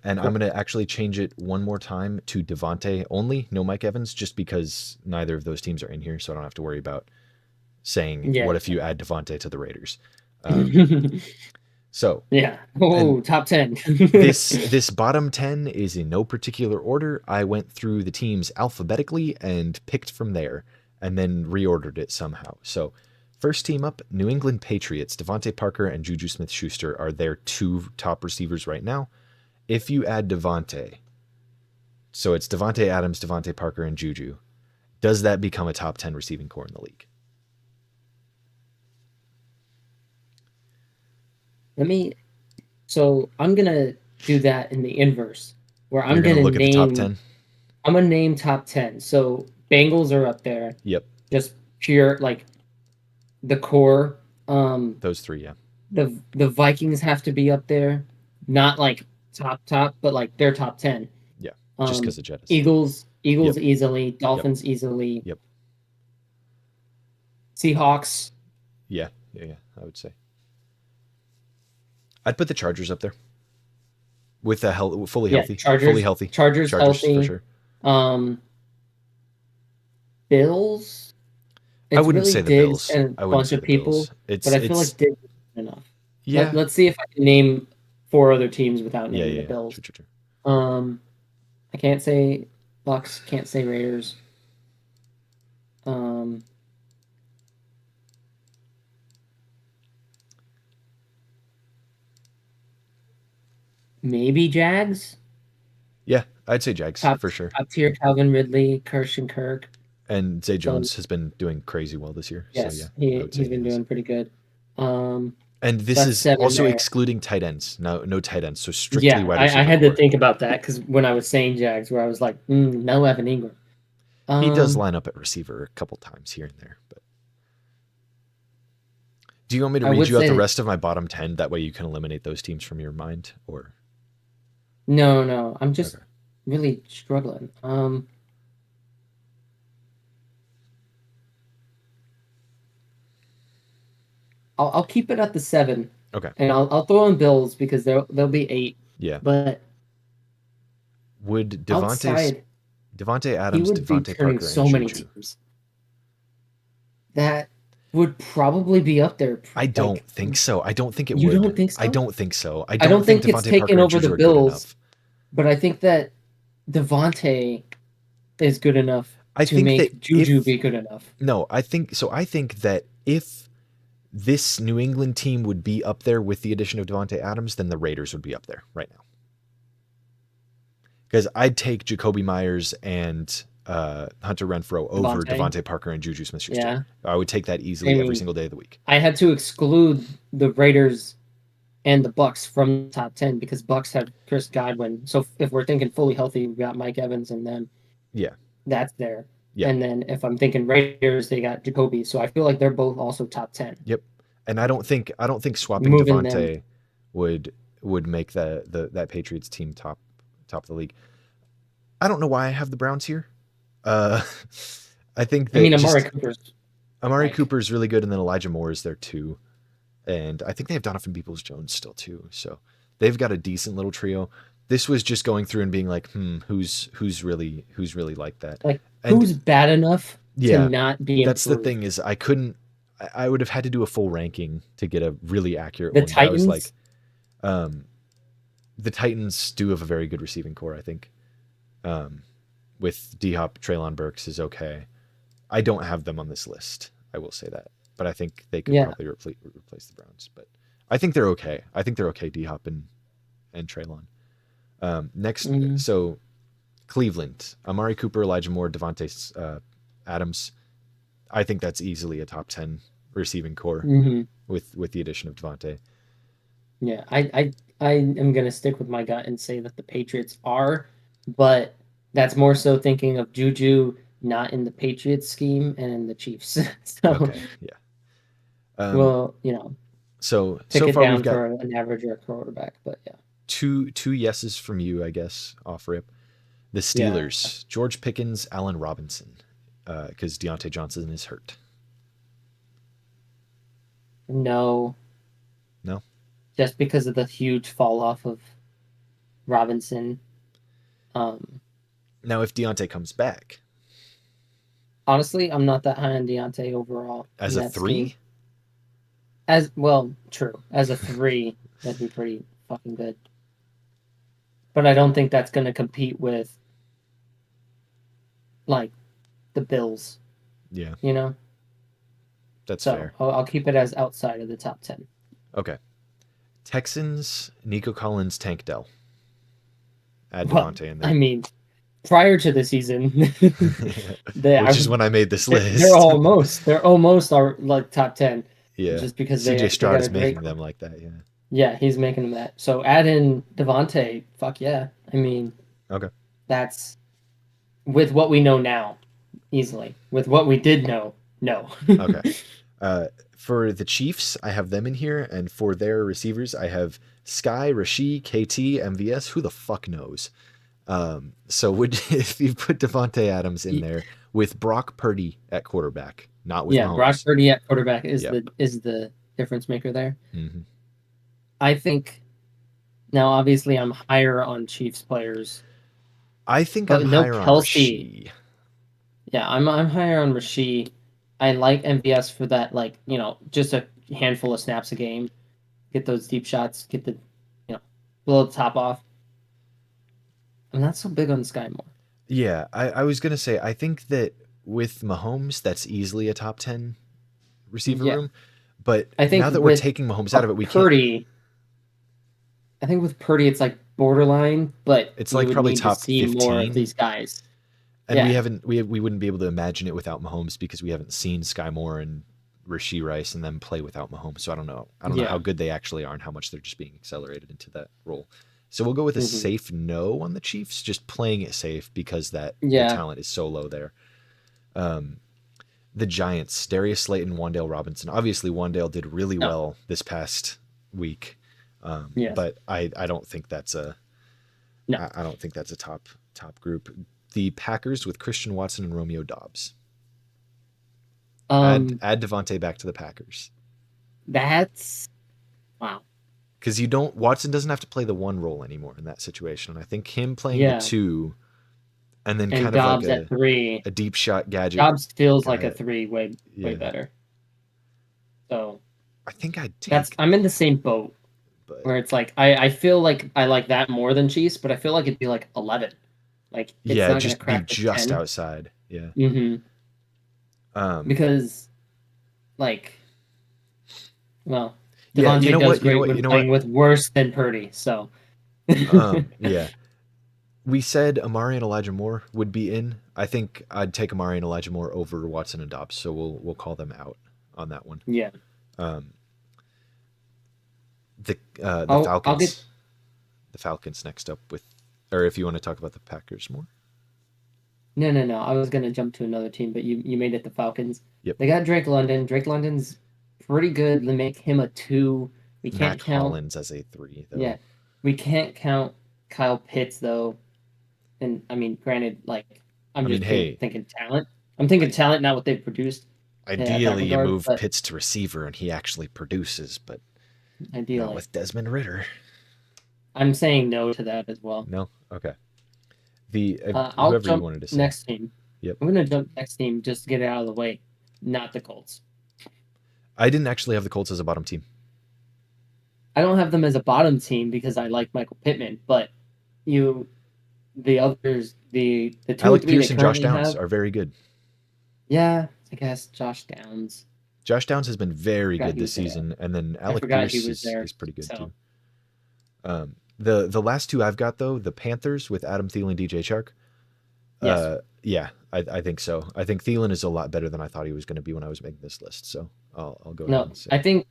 And I'm Cool. going to actually change it one more time to Devontae only, no Mike Evans, just because neither of those teams are in here, so I don't have to worry about saying, Yeah. what if you add Devontae to the Raiders? Yeah. So, Yeah. and Oh, top 10. this bottom 10 is in no particular order. I went through the teams alphabetically and picked from there and then reordered it somehow. So, first team up, New England Patriots. Devontae Parker and Juju Smith-Schuster are their two top receivers right now. If you add Devontae, so it's Devontae Adams, Devontae Parker, and Juju, does that become a top 10 receiving core in the league? Let me. So I'm gonna do that in the inverse, where You're going to look at the top 10? I'm gonna name top 10. So Bengals are up there, Yep. just pure like the core. Those three, yeah. The Vikings have to be up there, not like top, but like they're top 10. Yeah. Just because of Jettis. Eagles Yep. easily, Yep. Dolphins easily, Yep. Seahawks. Yeah. Yeah. Yeah. I would say. I'd put the Chargers up there with a fully Yeah, healthy, fully Chargers. healthy Chargers Chargers for healthy. sure. Um, Bills. I It's wouldn't really say the Diggs Bills. and a I wouldn't bunch say of the Bills. people, but I feel like Diggs is enough. Yeah. Let's see if I can name four other teams without Yeah. naming Yeah. the Yeah. Bills. True. True. True. Um, I can't say Bucks. Can't say Raiders. Um, maybe Jags. Yeah. I'd say Jags Top for sure. top tier Calvin Ridley, Christian Kirk. And Zay So Jones has been doing crazy well this year. So yeah, yes, I would say he's he been is. doing pretty good. Um, And so this that's is seven also there. excluding tight ends. No tight ends. So strictly Yeah, wide I receiver had to core. think about that because when I was saying Jags, where I was like, no Evan Ingram. He does line up at receiver a couple times here and there. But do you want me to I read would you out say the that rest of my bottom 10? That way you can eliminate those teams from your mind? Or no, I'm just okay. really struggling. I'll keep it at the seven, Okay. and I'll throw in Bills because they'll be eight. Yeah. But Would outside, Devontae he Adams, would be Devontae turning Parker, and so many Juju? teams. That would probably be up there. I don't Like, think so. I don't think it you would. don't think I so? don't think so. I I don't don't think think it's Devontae taken Parker and over the Juju are good Bills, enough. but I think that Devontae is good enough I to think that make Juju if be good enough. no, I think so. I think that if this New England team would be up there with the addition of Devontae Adams, then the Raiders would be up there right now. Because I'd take Jacoby Myers and Hunter Renfrow over Devontae, Devontae Parker and Juju Smith-Schuster. yeah. I would take that I easily every mean, single day of the week. I had to exclude the Raiders and the Bucks from the top 10 because Bucks have Chris Godwin. So if we're thinking fully healthy, we got Mike Evans and them. Yeah. That's there. Yeah. And then if I'm thinking Raiders, they got Jacoby. So I feel like they're both also top 10. Yep. And I don't think swapping Moving them. Devontae would make that Patriots team top of the league. I don't know why I have the Browns here. Uh, I think that Amari Cooper is really good, and then Elijah Moore is there too, and I think they have Donovan Peoples-Jones still too. So they've got a decent little trio. This was just going through and being like, who's really like that? Like, And who's bad enough to yeah, not be that's the improved? thing is I couldn't. I would have had to do a full ranking to get a really accurate The one. But I was Titans, like, the Titans do have a very good receiving core, I think. With D-Hop, Treylon Burks is okay. I don't have them on this list. I will say that, but I think they could probably replace the Browns. But I think they're okay. I think they're okay. D-Hop and Treylon. Next, so Cleveland, Amari Cooper, Elijah Moore, Devontae Adams. I think that's easily a top 10 receiving core with the addition of Devontae. Yeah, I am gonna stick with my gut and say that the Patriots are, but that's more so thinking of Juju not in the Patriots scheme and in the Chiefs. So okay, yeah. well, so pick it far we've down got for an average or a quarterback, but yeah. Two yeses from you, I guess, off rip. The Steelers, yeah. George Pickens, Allen Robinson, because Deontay Johnson is hurt. No. Just because of the huge fall off of Robinson. Now, if Deontay comes back, honestly, I'm not that high on Deontay overall. As a 3? Scheme. As well, true. As a 3, That'd be pretty fucking good. But I don't think that's going to compete with like the Bills, Yeah, you know. that's So fair. I'll keep it as outside of the top 10. Okay. Texans, Nico Collins, Tank Dell. Add Well, Devontae in I there. mean, prior to the season, they I Which is would when I made this they're list. almost are like top 10, Yeah. just because CJ they Stroud got a is great. making them like that, yeah. Yeah, he's making them that. So add in Devontae. Fuck yeah. I mean, Okay. that's with what we know now, easily. With what we did know, no. Okay. Uh, for the Chiefs, I have them in here, and for their receivers, I have Sky, Rasheed, KT, MVS. Who the fuck knows? So would if you put Devonte Adams in there with Brock Purdy at quarterback, not with Yeah, Brock Mahomes? Purdy at quarterback is Yep. the difference maker there. Hmm. I think now obviously I'm higher on Chiefs players, I think I'm but no higher on Kelsey. Rasheed. Yeah, I'm higher on Rasheed. I like MVS for that, like, just a handful of snaps a game, get those deep shots, get the, blow the top off. I'm not so big on Sky Moore. Yeah, I was gonna say I think that with Mahomes, that's easily a top 10 receiver Yeah, room. But I think now that we're with taking Mahomes a out of it, we can't. Purdy, I think with Purdy it's like borderline, but It's you like would probably need to top see more of 15. these guys. And we Yeah. haven't we wouldn't be able to imagine it without Mahomes because we haven't seen Sky Moore and Rasheed Rice and them play without Mahomes. So I don't know. I don't know how Yeah. good they actually are and how much they're just being accelerated into that role. So we'll go with a Hmm. safe no on the Chiefs, just playing it safe because that the Yeah. talent is so low there. Um, the Giants, Darius Slayton, Wandale Robinson. Obviously, Wandale did really No. well this past week, Yes. but I don't think that's a No. I don't think that's a top group. The Packers with Christian Watson and Romeo Dobbs. Add Um. add Devontae back to the Packers That's wow. because you don't Watson doesn't have to play the one role anymore in that situation. And I think him playing the Yeah. two and then And kind of like Dobbs at three. a deep shot gadget Dobbs feels like a guy. three way Yeah, better. So I think I'd that's take I'm in the same boat but where it's like I feel like I like that more than Chiefs, but I feel like it'd be like 11. Like it's yeah, not gonna just be crack the just 10. outside. Yeah. Mm-hmm. Um. Because like, well, Yeah. You Devontae know does what? You know great what? You when know what? playing with worse than Purdy. So Yeah. We said Amari and Elijah Moore would be in. I think I'd take Amari and Elijah Moore over Watson and Dobbs, so we'll call them out on that one. yeah, Um, the I'll get Falcons, the Falcons next up with, or if you want to talk about the Packers more. no. I was gonna jump to another team, but you made it the Falcons. Yep. They got Drake London. Drake London's pretty good. They make him a two. We Matt can't count. Collins as a three though. Yeah, we can't count Kyle Pitts though. And I mean, granted, like I'm I mean, just hey, thinking talent. I'm thinking talent, not what they've produced at that ideally you regard. move But Pitts to receiver and he actually produces, but not ideally, with Desmond Ritter. I'm saying no to that as well. No. Okay. The I'll whoever you jump wanted to say. next team. Yep. I'm gonna jump next team just to get it out of the way. Not the Colts. I didn't actually have the Colts as a bottom team. I don't have them as a bottom team because I like Michael Pittman, but you, the others, the two or Alec three they Pierce and Josh currently Downs have, are very good. yeah, I guess Josh Downs. Josh Downs has been very Forgot good he this was there. season, and then I Alec forgot he Pierce was there. is pretty good So too. The last two I've got though, the Panthers with Adam Thielen, DJ Chark. yes, Yeah, I think so. I think Thielen is a lot better than I thought he was going to be when I was making this list. So I'll go ahead no, and say I think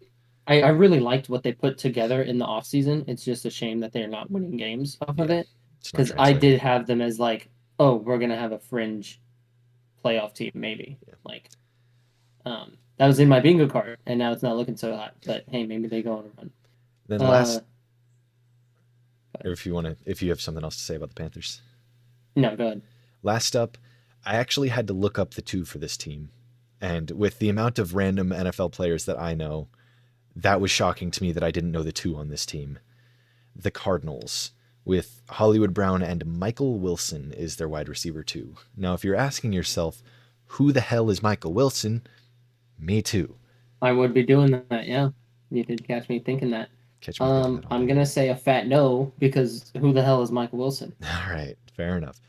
I really liked what they put together in the offseason. It's just a shame that they're not winning games off of yeah, it it's not because I translating. did have them as like, oh, we're gonna have a fringe playoff team maybe. Yeah. Like, that was in my bingo card, and now it's not looking so hot. But hey, maybe they go on a run. Then Uh, last, or if you have something else to say about the Panthers. no, go ahead. Last up, I actually had to look up the two for this team, and with the amount of random NFL players that I know, that was shocking to me that I didn't know the two on this team. The Cardinals with Hollywood Brown and Michael Wilson is their wide receiver too. Now, if you're asking yourself, who the hell is Michael Wilson? Me too. I would be doing that. Yeah, you did catch me thinking that. Catch me if I do that all I'm day. gonna say a fat no because who the hell is Michael Wilson? All right, fair enough.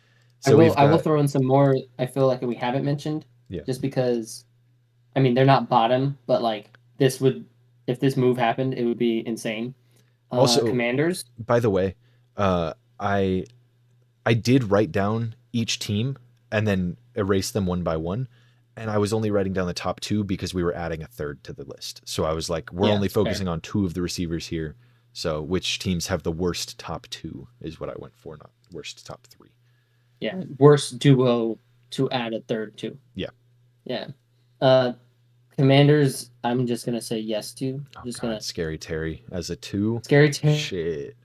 I So will we've I will got throw in some more. I feel like we haven't mentioned yeah. just because I mean they're not bottom, but like this would if this move happened, it would be insane. Also, Commanders, by the way, uh, I I did write down each team and then erase them one by one. And I was only writing down the top two because we were adding a third to the list. So I was like, we're yeah, only fair. focusing on two of the receivers here. So which teams have the worst top two is what I went for, not worst top three. Yeah, worst duo to add a third to. Yeah. Yeah. Uh, Commanders, I'm just gonna say yes to. Oh Just God, gonna Scary Terry as a two. Scary Shit.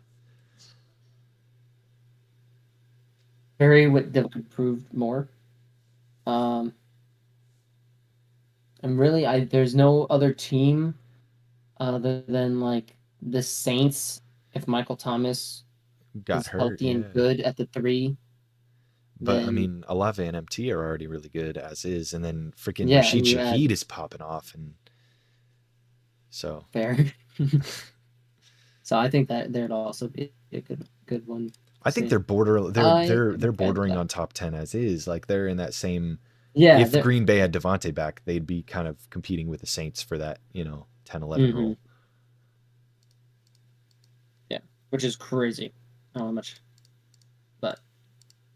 Terry would have improved more. Um, and really, I there's no other team other than like the Saints. If Michael Thomas Got is hurt, healthy and yeah. good at the three, But I then mean, Alave and MT are already really good as is, and then freaking yeah, Rashid and you add Shaheed is popping off, and so fair. So I think that there'd also be a good one I to think see. I they're am a fan of bordering that. on top 10 as is. Like they're in that same Yeah, if Green Bay had Devontae back, they'd be kind of competing with the Saints for that, 10-11 hmm role. yeah, which is crazy. I don't know how much, but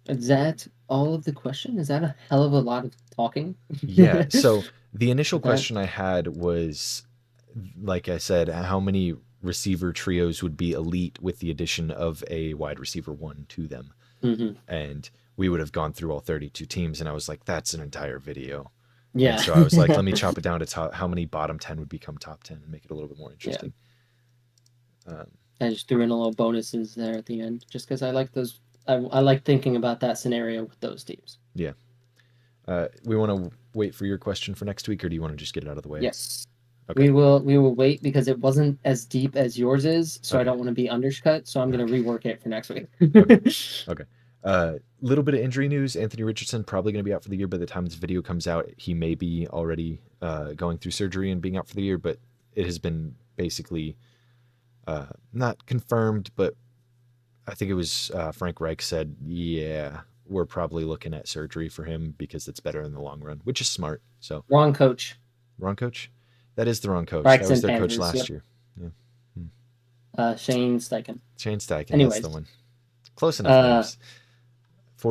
is that all of the question? Is that a hell of a lot of talking? Yeah, so the initial Okay. question I had was like I said, how many receiver trios would be elite with the addition of a wide receiver one to them? hmm And we would have gone through all 32 teams and I was like that's an entire video. And Yeah. so I was like, let me chop it down to how many bottom 10 would become top 10 and make it a little bit more Yeah. interesting. Um, I just threw in a little bonuses there at the end, just because I like those. I like thinking about that scenario with those teams. yeah. We want to wait for your question for next week, or do you want to just get it out of the way? Yes. Okay. We will wait because it wasn't as deep as yours is, so I Okay. don't want to be undercut. So I'm gonna Okay. rework it for next week. Okay. Okay. Little bit of injury news. Anthony Richardson probably going to be out for the year. By the time this video comes out, he may be already going through surgery and being out for the year, but it has been basically not confirmed, but I think it was Frank Reich said, yeah, we're probably looking at surgery for him because it's better in the long run, which is smart. So, Wrong coach. wrong coach? That is the wrong coach. That Vikes was and their coach Panthers. last Yep. year. Yeah. Hmm. Shane Steichen. Shane Steichen, that's the Anyways, one. Close enough uh, names.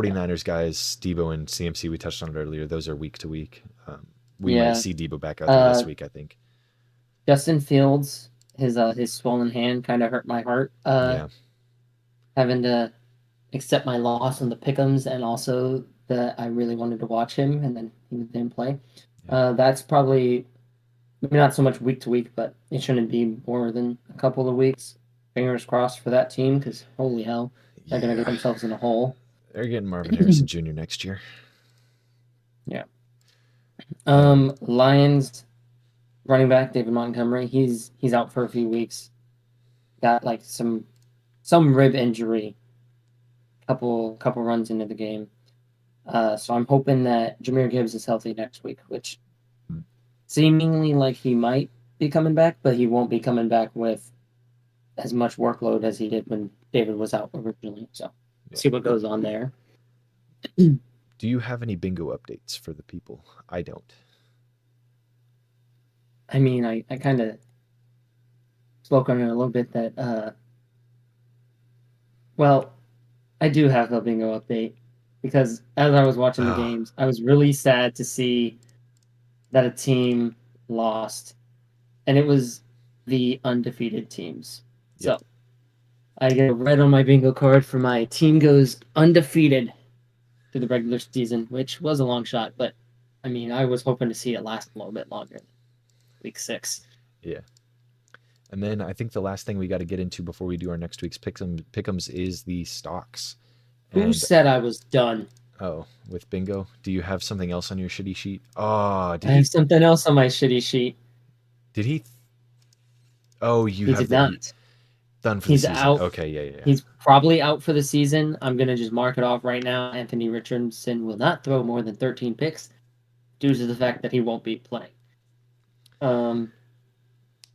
yeah, 49ers guys, Debo and CMC, we touched on it earlier. Those are week to week. We might yeah. see Debo back out there this Uh, week, I think. Justin Fields, his swollen hand kind of hurt my heart. Yeah. Having to accept my loss on the pickums and also that I really wanted to watch him and then he didn't play. Yeah. That's probably maybe not so much week to week, but it shouldn't be more than a couple of weeks. Fingers crossed for that team because holy hell, they're gonna get Yeah. themselves in a hole. They're getting Marvin Harrison Jr. next year. Yeah. Um, Lions running back David Montgomery. He's out for a few weeks. Got like some rib injury. Couple runs into the game. So I'm hoping that Jameer Gibbs is healthy next week, which seemingly like he might be coming back, but he won't be coming back with as much workload as he did when David was out originally. So yeah. see what goes on there. Do you have any bingo updates for the people? I don't. I mean, I kind of spoke on it a little bit that well, I do have a bingo update because as I was watching the Oh, games, I was really sad to see that a team lost, and it was the undefeated teams. yep. So I get a red on my bingo card for my team goes undefeated through the regular season, which was a long shot, but I mean, I was hoping to see it last a little bit longer than week 6. Yeah. And then I think the last thing we got to get into before we do our next week's pick'ems is the stocks. Who And said I was done? oh, with bingo, do you have something else on your shitty sheet? Oh, I have something else on my shitty sheet. did he? Oh, you He have did that he not. done for the He's season. out. Okay, yeah, yeah, yeah. He's probably out for the season. I'm gonna just mark it off right now. Anthony Richardson will not throw more than 13 picks due to the fact that he won't be playing. Um,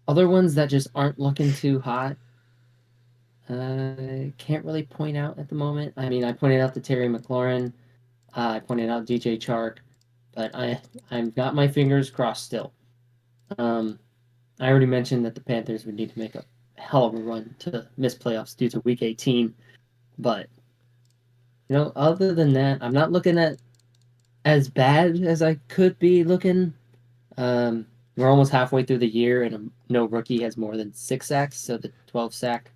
Other ones that just aren't looking too hot. Can't really point out at the moment. I mean, I pointed out the Terry McLaurin. I pointed out DJ Chark, but I've got my fingers crossed still. Um, I already mentioned that the Panthers would need to make a hell of a run to miss playoffs due to Week 18. But other than that, I'm not looking at as bad as I could be looking. We're almost halfway through the year, and no rookie has more than 6 sacks, so the 12 sack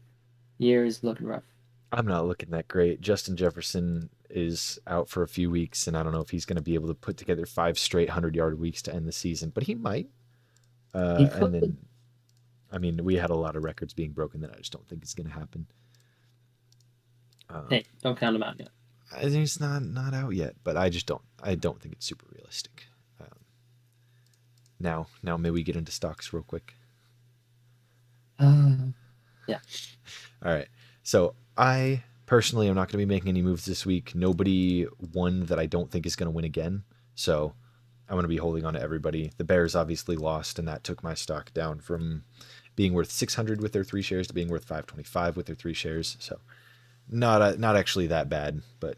year is looking rough. I'm not looking that great. Justin Jefferson is out for a few weeks, and I don't know if he's going to be able to put together 5 straight 100-yard weeks to end the season, but he might. He And could. then, I mean, we had a lot of records being broken that I just don't think is going to happen. Um, Hey, don't count him out yet. I think it's not out yet, but I don't think it's super realistic. Now may we get into stocks real quick? Uh, yeah. All right. So I personally am not going to be making any moves this week. Nobody won that I don't think is going to win again. So I'm going to be holding on to everybody. The Bears obviously lost, and that took my stock down from being worth 600 with their 3 shares to being worth 525 with their 3 shares. So not actually that bad, but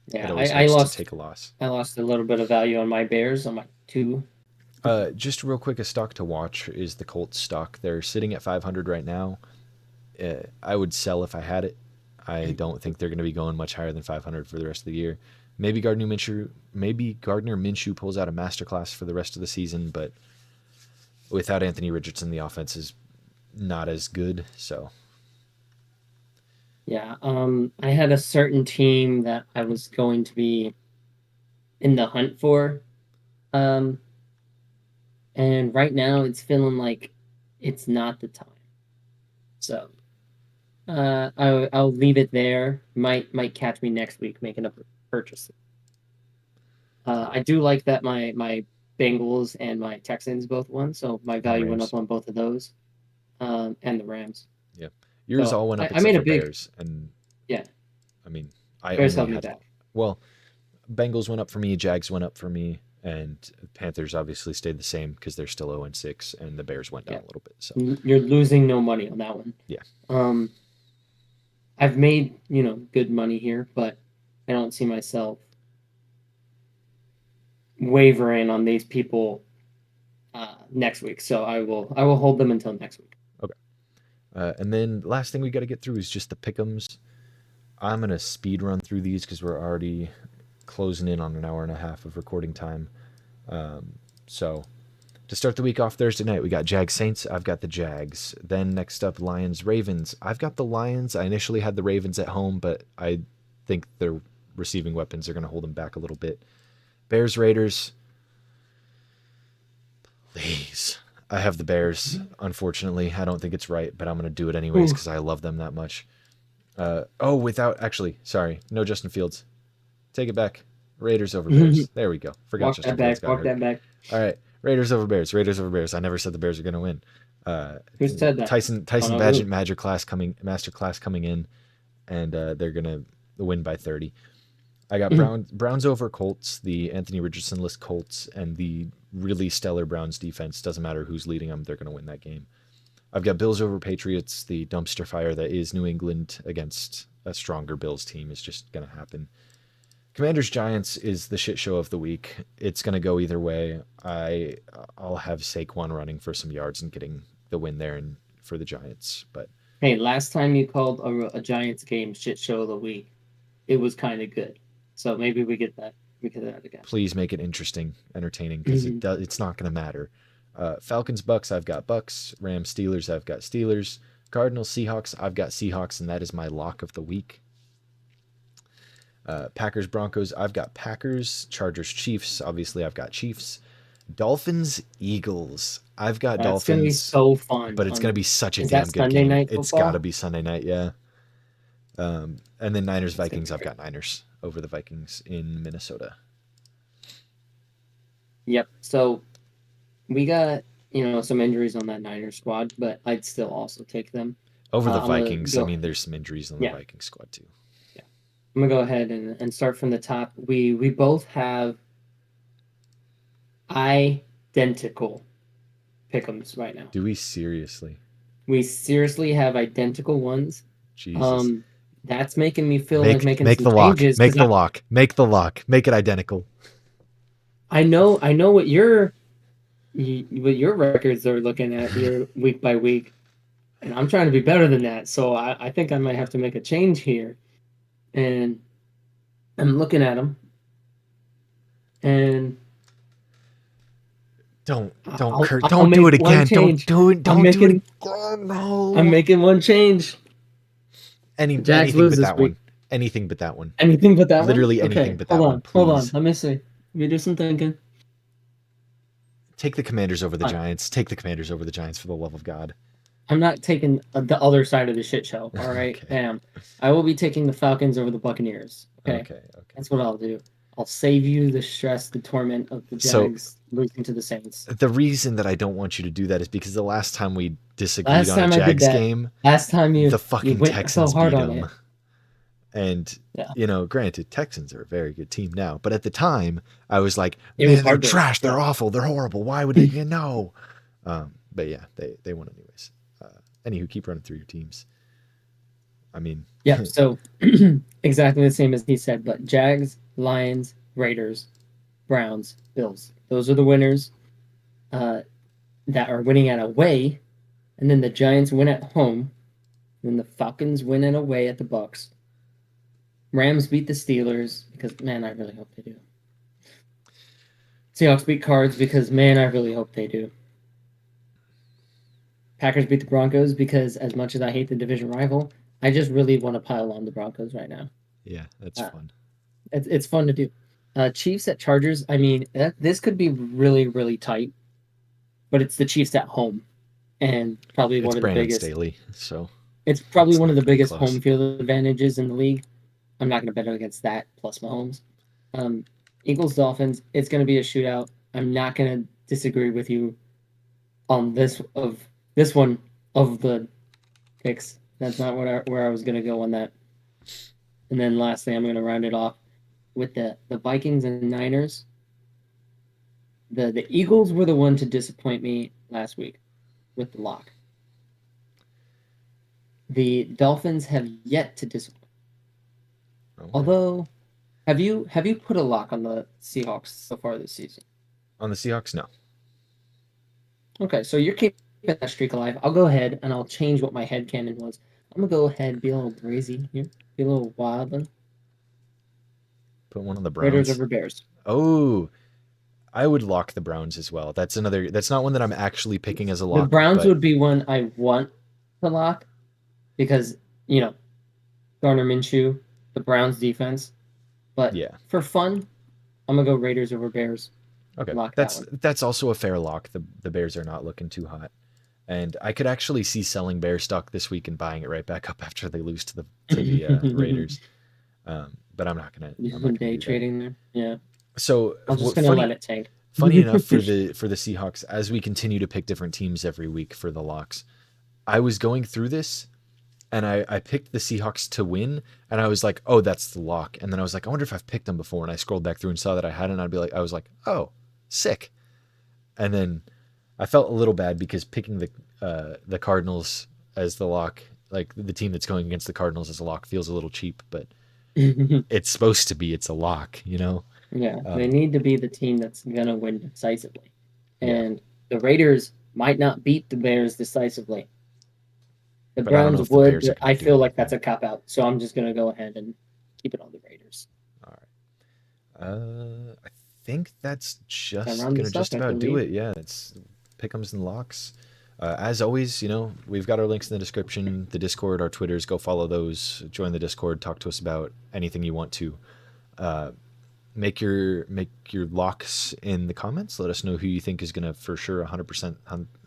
it Yeah, always I hurts to lost take a loss. I lost a little bit of value on my Bears on my two. Just real quick, a stock to watch is the Colts stock. They're sitting at 500 right now. I would sell if I had it. I don't think they're going to be going much higher than 500 for the rest of the year. Maybe Gardner Minshew pulls out a masterclass for the rest of the season, but without Anthony Richardson, the offense is not as good. So Yeah, I had a certain team that I was going to be in the hunt for. Um, and right now it's feeling like it's not the time. So I'll leave it there. Might catch me next week making a purchase. I do like that my Bengals and my Texans both won, so my and value went up Rams, on both of those, and the Rams. yeah, yours So all went up I except made a for big Bears, and yeah. I mean I Bears only held me had back. well, Bengals went up for me, Jags went up for me, and Panthers obviously stayed the same because they're still 0-6, and the Bears went down Yeah, a little bit. So you're losing no money on that one. yeah, Um, I've made good money here, but I don't see myself wavering on these people next week. So I will hold them until next week. okay. And then last thing we got to get through is just the pickums. I'm gonna speed run through these because we're already closing in on an hour and a half of recording time. So to start the week off Thursday night, we got Jags Saints. I've got the Jags. Then next up, Lions Ravens. I've got the Lions. I initially had the Ravens at home, but I think their receiving weapons are going to hold them back a little bit. Bears Raiders. Please. I have the Bears. Unfortunately, I don't think it's right, but I'm going to do it anyways Ooh. because I love them that much. Without actually, sorry, no Justin Fields. Take it back. Raiders over Bears. There we go. Forgot Walk Justin that Fields back. got Walk hurt. that back. All right, Raiders over Bears. Raiders over Bears. I never said the Bears are going to win. Uh, Who said that? Don't Tyson know Badgett who. master class coming in, and they're gonna win by 30. I got Browns over Colts, the Anthony Richardson-less Colts, and the really stellar Browns defense. Doesn't matter who's leading them, they're gonna win that game. I've got Bills over Patriots, the dumpster fire that is New England against a stronger Bills team is just gonna happen. Commanders Giants is the shit show of the week. It's gonna go either way. I'll have Saquon running for some yards and getting the win there and for the Giants. But Hey, last time you called a Giants game shit show of the week, it was kind of good. So maybe we get that. We get that again. please make it interesting, entertaining, because it's not gonna matter. Falcons Bucks, I've got Bucks. Rams Steelers, I've got Steelers. Cardinals Seahawks, I've got Seahawks, and that is my lock of the week. Packers Broncos, I've got Packers. Chargers Chiefs, obviously I've got Chiefs. Dolphins Eagles, I've got That's gonna be Dolphins, so fun. but it's gonna be such a Is that damn good Sunday game. night It's got to football? be Sunday night, yeah. And then Niners That's gonna be Vikings, I've great. got Niners over the Vikings in Minnesota. Yep. So we got some injuries on that Niners squad, but I'd still also take them. Over the I'm gonna Vikings, I go. mean, there's some injuries on the Yeah, Vikings squad too. yeah. I'm gonna go ahead and start from the top. We both have identical pick'ems right now. Do we seriously? We seriously have identical ones. Jesus. Um, that's making me feel like Make making make some the lock. changes Make because the lock. Make the lock. Make it identical. I know what your records are looking at here week by week, and I'm trying to be better than that. So I think I might have to make a change here. And I'm looking at them, and Don't Kurt. I'll Don't do it make one again. Don't change. do it. I'm Don't do it making again. I'm No. making one change. The Jags Anything lose but this that week. one. Anything but that one. Anything but that one? Literally anything Okay, but that one, hold on. please. Let me see. Let me do some thinking. Take the Commanders over the Fine. Giants. Take the Commanders over the Giants for the love of God. I'm not taking the other side of the shit show. All right, Okay. bam. I will be taking the Falcons over the Buccaneers. Okay, Okay. that's what I'll do. I'll save you the stress, the torment of the So Jags losing to the Saints. the reason that I don't want you to do that is because the last time we disagreed Last on a time I did Jags that, game, last time the you fucking went so Texans hard beat on them. it. And Yeah, granted, Texans are a very good team now, but at the time, I was like, it was man, they're hard to. trash, they're Yeah. awful, they're horrible. Why would they? No. But yeah, they won anyways. Anywho, keep running through your teams. I mean, Yep. So exactly the same as he said, but Jags, Lions, Raiders, Browns, Bills. Those are the winners that are winning at away, and then the Giants win at home, and then the Falcons win at away at the Bucks. Rams beat the Steelers because man, I really hope they do. Seahawks beat Cards because man, I really hope they do. Packers beat the Broncos because as much as I hate the division rival, I just really want to pile on the Broncos right now. yeah, that's fun. It's fun to do. Chiefs at Chargers. I mean, this could be really, really tight, but it's the Chiefs at home, and probably It's one of the Brandon biggest. Staley, so It's probably it's one of not the gonna be biggest close. home field advantages in the league. I'm not going to bet against that plus Mahomes. Eagles Dolphins. It's going to be a shootout. I'm not going to disagree with you on this one of the picks. That's not where I was going to go on that. And then lastly, I'm going to round it off with the Vikings and Niners. The Eagles were the one to disappoint me last week with the lock. The Dolphins have yet to disappoint. Okay. Although, have you put a lock on the Seahawks so far this season? On the Seahawks, no. Okay, so you're keeping that streak alive. I'll go ahead and I'll change what my headcanon was. I'm gonna go ahead and be a little crazy here, be a little wild. Put one on the Raiders Browns. over Bears. Oh, I would lock the Browns as well. That's another. That's not one that I'm actually picking as a The lock. Browns but would be one I want to lock because Garner Minshew, the Browns defense. But yeah, for fun, I'm gonna go Raiders over Bears. okay. Lock that That's one. that's also a fair lock. The Bears are not looking too hot, and I could actually see selling Bear stock this week and buying it right back up after they lose to the Raiders. But I'm not gonna. Do I'm some not gonna day do that. trading there. Yeah, So I'm just what, gonna let it tank. funny enough for the Seahawks, as we continue to pick different teams every week for the locks, I was going through this and I picked the Seahawks to win, and I was like, oh, that's the lock. And then I was like, I wonder if I've picked them before. And I scrolled back through and saw that I hadn't. I was like, oh, sick. And then I felt a little bad because picking the Cardinals as the lock, like the team that's going against the Cardinals as a lock, feels a little cheap, but it's supposed to be. It's a lock, Yeah, they need to be the team that's gonna win decisively, Yeah, and the Raiders might not beat the Bears decisively. The but I don't know Browns if the would, Bears are but going I to do feel like that's anything. a cop out. So I'm just gonna go ahead and keep it on the Raiders. All right. I think that's just Around gonna this up, just I about do believe. it. Yeah, it's pick'ems and locks. As always, we've got our links in the description, the Discord, our Twitters. Go follow those. Join the Discord. Talk to us about anything you want to. Make your locks in the comments. Let us know who you think is gonna for sure 100%,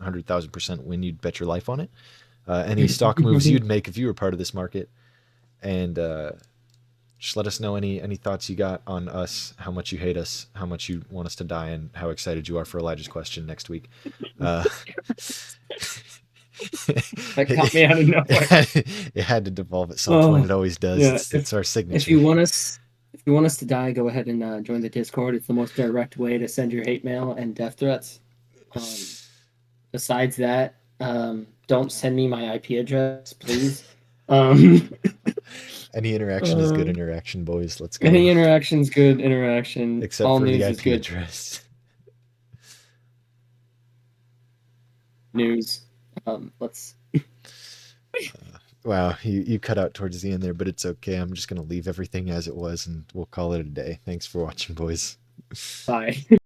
100,000% win. You'd bet your life on it. Any stock moves you'd make if you were part of this market, and just let us know any thoughts you got on us, how much you hate us, how much you want us to die, and how excited you are for Elijah's question next week. That caught me out of nowhere. It had to devolve at some point. It always does. Yeah. It's our If signature. you want us, to die, go ahead and join the Discord. It's the most direct way to send your hate mail and death threats. besides that, don't send me my IP address, please. Um, Any interaction is good um, interaction, boys. Let's go. any interaction's good interaction. Except All for the news is IP good address. news. Let's. Wow, you cut out towards the end there, but it's okay. I'm just gonna leave everything as it was, and we'll call it a day. Thanks for watching, boys. Bye.